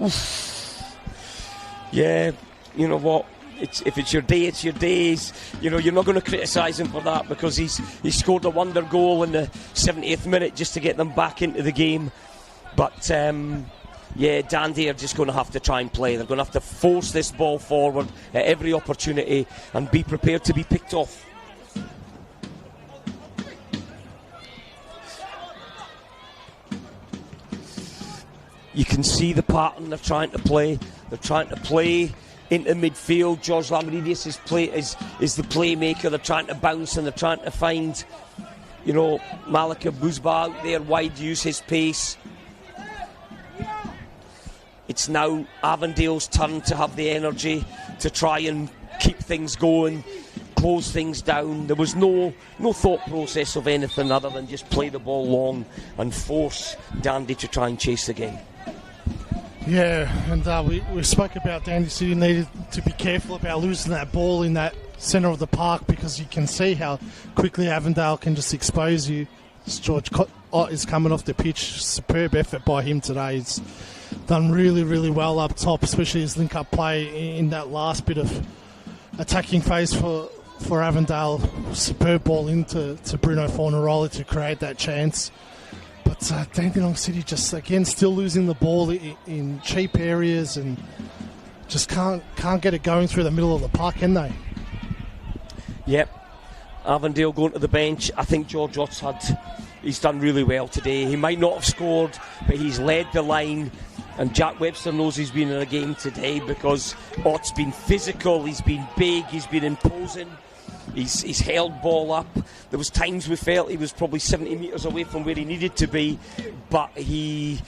Oof. Yeah, you know what? If it's your day, it's your days. You know, you're not going to criticise him for that, because he scored a wonder goal in the 70th minute just to get them back into the game. But yeah, Dandy are just going to have to try and play. They're going to have to force this ball forward at every opportunity and be prepared to be picked off. You can see the pattern they're trying to play. They're trying to play into midfield. George Lambridius is the playmaker. They're trying to bounce and they're trying to find, you know, Malika Bouzba out there wide, use his pace. It's now Avondale's turn to have the energy to try and keep things going, close things down. There was no thought process of anything other than just play the ball long and force Dandy to try and chase the game. Yeah, and we spoke about Dandy City needed to be careful about losing that ball in that centre of the park, because you can see how quickly Avondale can just expose you. George is coming off the pitch. Superb effort by him today. He's done really, really well up top, especially his link-up play in that last bit of attacking phase for Avondale. Superb ball into Bruno Fornaroli to create that chance. But Dandenong City just, again, still losing the ball in cheap areas and just can't get it going through the middle of the park, can they? Yep. Avondale going to the bench. I think George Otts he's done really well today. He might not have scored, but he's led the line. And Jack Webster knows he's been in a game today, because Ott's been physical, he's been big, he's been imposing. He's held ball up. There was times we felt he was probably 70 metres away from where he needed to be, but he's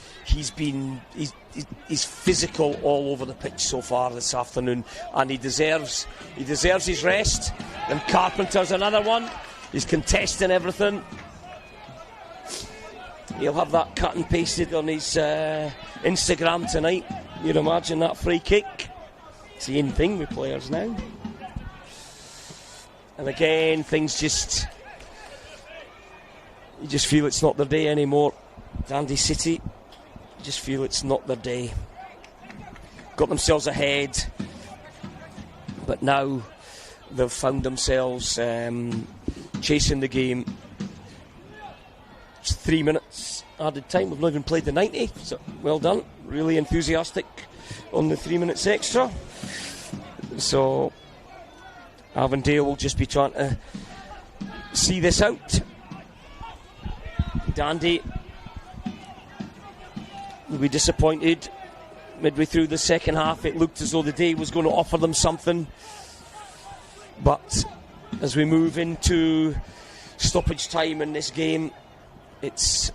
physical all over the pitch so far this afternoon, and he deserves his rest. And Carpenter's another one. He's contesting everything. He'll have that cut and pasted on his Instagram tonight. you'd imagine, that free kick. It's the in thing with players now. And again, things just... You just feel it's not their day anymore. Dundee City, you just feel it's not their day. Got themselves ahead, but now they've found themselves chasing the game. It's 3 minutes added time. We've not even played the 90, so well done. Really enthusiastic on the 3 minutes extra. So Avondale will just be trying to see this out. Dundee will be disappointed. Midway through the second half, it looked as though the day was going to offer them something. But as we move into stoppage time in this game, it's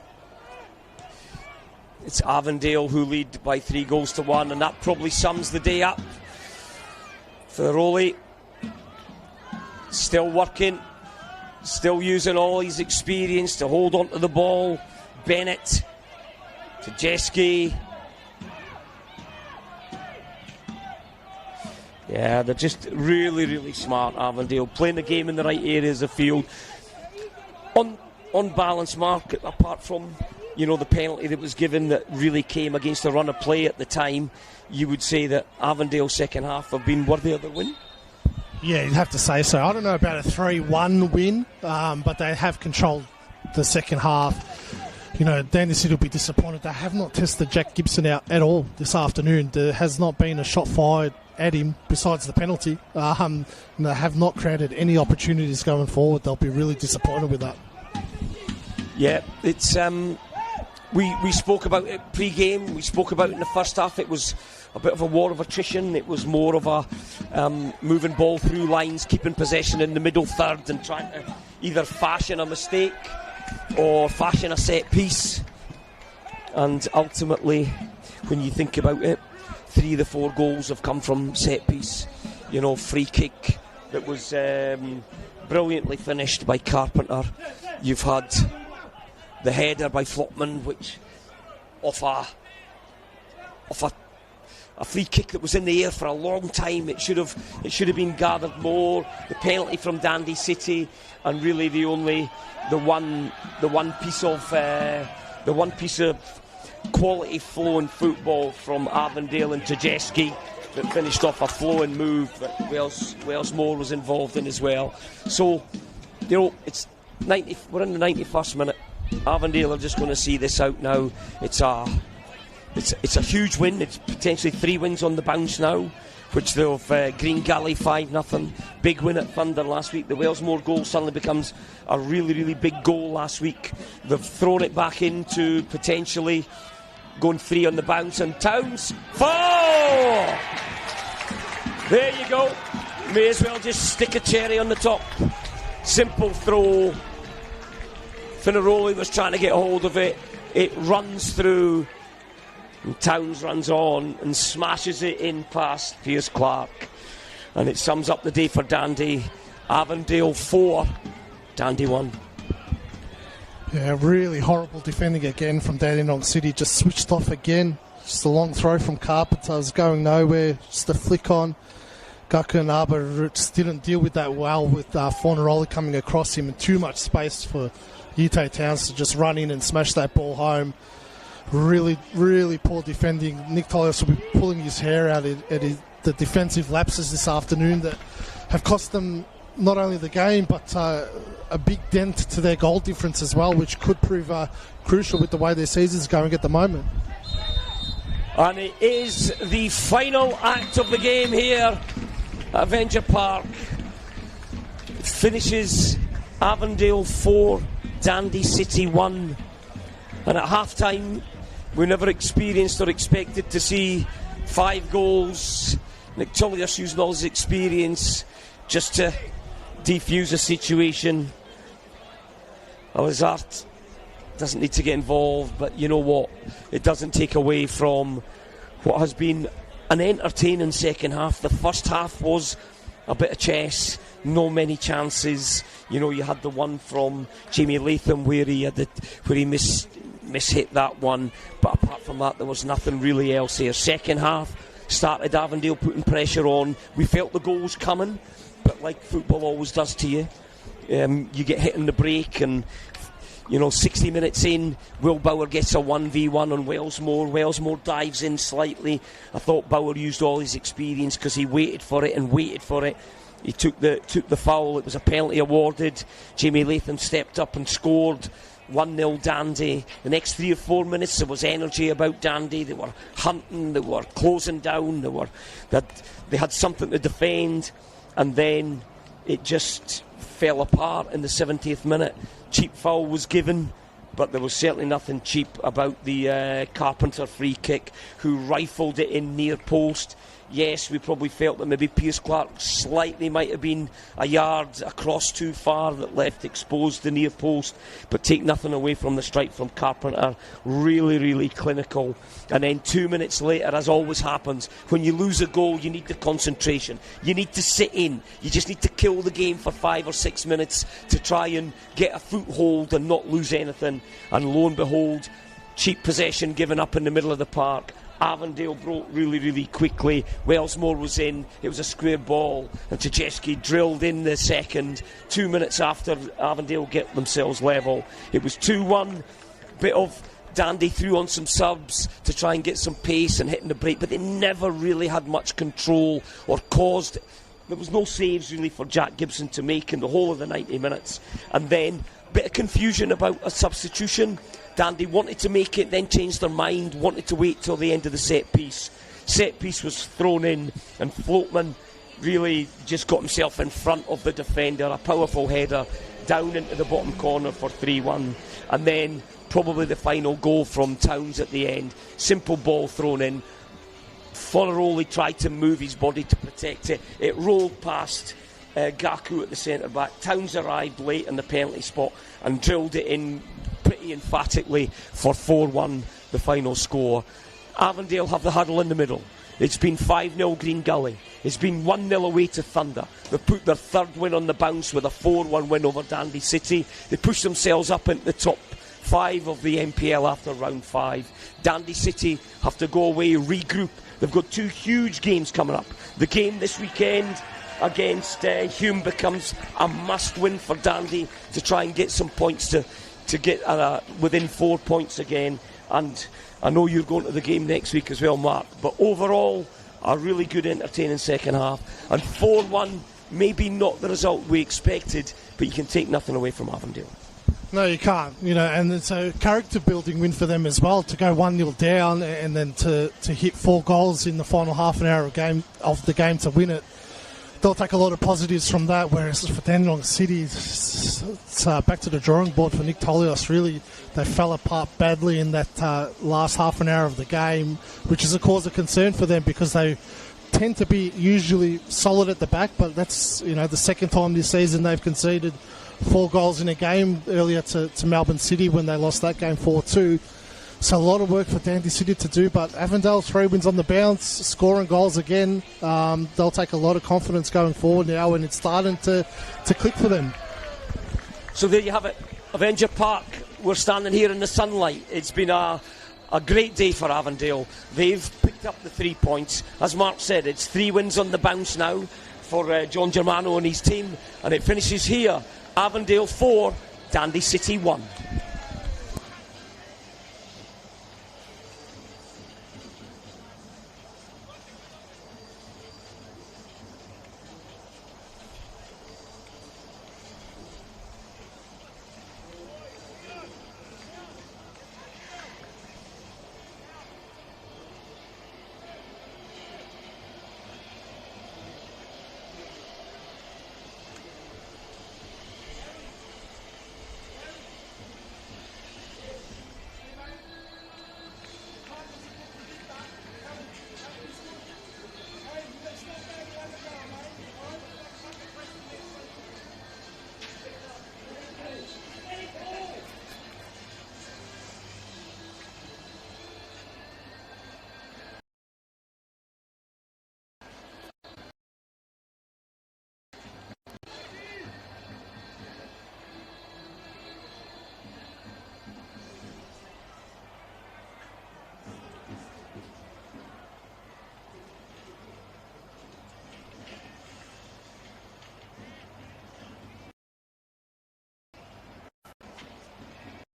Avondale who lead by 3-1, and that probably sums the day up. Ferroli still working, still using all his experience to hold on to the ball. Bennett to Jeske. Yeah, they're just really, really smart, Avondale, playing the game in the right areas of the field. On balance, Mark, apart from, the penalty that was given that really came against the run of play at the time, you would say that Avondale's second half have been worthy of the win? Yeah, you'd have to say so. I don't know about a 3-1 win, but they have controlled the second half. Dundee City will be disappointed. They have not tested Jack Gibson out at all this afternoon. There has not been a shot fired at him besides the penalty. They have not created any opportunities going forward. They'll be really disappointed with that. Yeah, it's we spoke about it pre-game. We spoke about it in the first half. It was a bit of a war of attrition. It was more of a moving ball through lines, keeping possession in the middle third and trying to either fashion a mistake or fashion a set piece. And ultimately, when you think about it, 3 of the 4 goals have come from set piece. Free kick that was brilliantly finished by Carpenter. You've had the header by Flopman, which off a free kick that was in the air for a long time. It should have been gathered more. The penalty from Dundee City, and really the one piece of quality flowing football from Avondale and Tajeski that finished off a flowing move that Wales Moore was involved in as well. So, it's 90. We're in the 91st minute. Avondale are just going to see this out now. It's a huge win. It's potentially 3 wins on the bounce now, which they've Green Gully 5-0. Big win at Thunder last week. The Wales Moore goal suddenly becomes a really, really big goal last week. They've thrown it back into potentially going 3 on the bounce, and Towns 4! There you go. May as well just stick a cherry on the top. Simple throw. Finaroli was trying to get hold of it. It runs through, and Towns runs on and smashes it in past Piers Clark. And it sums up the day for Dundee. Avondale 4, Dundee 1. Yeah, really horrible defending again from Dandenong City. Just switched off again. Just a long throw from Carpenter. It was going nowhere. Just a flick on. Gaka and Arbour just didn't deal with that well, with Fornaroli coming across him, and too much space for Ute Towns to just run in and smash that ball home. Really, really poor defending. Nick Tolios will be pulling his hair out at the defensive lapses this afternoon that have cost them not only the game, but a big dent to their goal difference as well, which could prove crucial with the way their season's going at the moment. And it is the final act of the game here at Avenger Park. It finishes Avondale 4, Dundee City 1. And at half-time, we never experienced or expected to see 5 goals. Nick Tullius using all his experience just to defuse a situation. Alizart doesn't need to get involved, but you know what? It doesn't take away from what has been an entertaining second half. The first half was a bit of chess, no many chances. You had the one from Jamie Latham where he mishit that one, but apart from that there was nothing really else here. Second half started Avondale putting pressure on. We felt the goals coming, but like football always does to you, you get hit in the break, and 60 minutes in, Will Bauer gets a 1v1 on Wellsmore. Wellsmore dives in slightly. I thought Bauer used all his experience because he waited for it. He took the foul. It was a penalty awarded. Jamie Latham stepped up and scored. 1-0 Dandy. The next 3 or 4 minutes there was energy about Dandy. They were hunting, they were closing down, they had something to defend, and then it just fell apart in the 70th minute. Cheap foul was given, but there was certainly nothing cheap about the Carpenter free kick, who rifled it in near post. Yes, we probably felt that maybe Pierce Clark slightly might have been a yard across too far, that left exposed the near post, but take nothing away from the strike from Carpenter. Really, really clinical. And then 2 minutes later, as always happens, when you lose a goal, you need the concentration. You need to sit in. You just need to kill the game for 5 or 6 minutes to try and get a foothold and not lose anything. And lo and behold, cheap possession given up in the middle of the park. Avondale broke really, really quickly. Wellsmore was in. It was a square ball, and Tchaikovsky drilled in the second. 2 minutes after Avondale get themselves level, it was 2-1. Bit of Dandy threw on some subs to try and get some pace and hitting the break, but they never really had much control or caused. There was no saves really for Jack Gibson to make in the whole of the 90 minutes. And then bit of confusion about a substitution. Dandy wanted to make it, then changed their mind, wanted to wait till the end of the set piece. Set piece was thrown in, and Floatman really just got himself in front of the defender. A powerful header down into the bottom corner for 3-1. And then probably the final goal from Towns at the end. Simple ball thrown in. Fornaroli tried to move his body to protect it. It rolled past Gaku at the centre back. Towns arrived late in the penalty spot and drilled it in pretty emphatically for 4-1, the final score. Avondale have the huddle in the middle. It's been 5-0 Green Gully. It's been 1-0 away to Thunder. They've put their third win on the bounce with a 4-1 win over Dandy City. They pushed themselves up into the top 5 of the NPL after round 5. Dandy City have to go away, regroup. They've got 2 huge games coming up. The game this weekend against Hume becomes a must-win for Dandy to try and get some points to get within 4 points again. And I know you're going to the game next week as well, Mark, but overall a really good entertaining second half, and 4-1 maybe not the result we expected, but you can take nothing away from Avondale. No, you can't, and it's a character building win for them as well, to go 1-0 down and then to hit 4 goals in the final half an hour of the game to win it. They'll take a lot of positives from that, whereas for Dandenong City, it's back to the drawing board for Nick Tolios. Really, they fell apart badly in that last half an hour of the game, which is a cause of concern for them because they tend to be usually solid at the back, but that's the second time this season they've conceded 4 goals in a game, earlier to Melbourne City when they lost that game 4-2. So a lot of work for Dandy City to do, but Avondale 3 wins on the bounce, scoring goals again. They'll take a lot of confidence going forward now, and it's starting to click for them. So there you have it, Avenger Park. We're standing here in the sunlight. It's been a great day for Avondale. They've picked up the 3 points. As Mark said, it's 3 wins on the bounce now for John Germano and his team, and it finishes here. Avondale 4, Dandy City 1.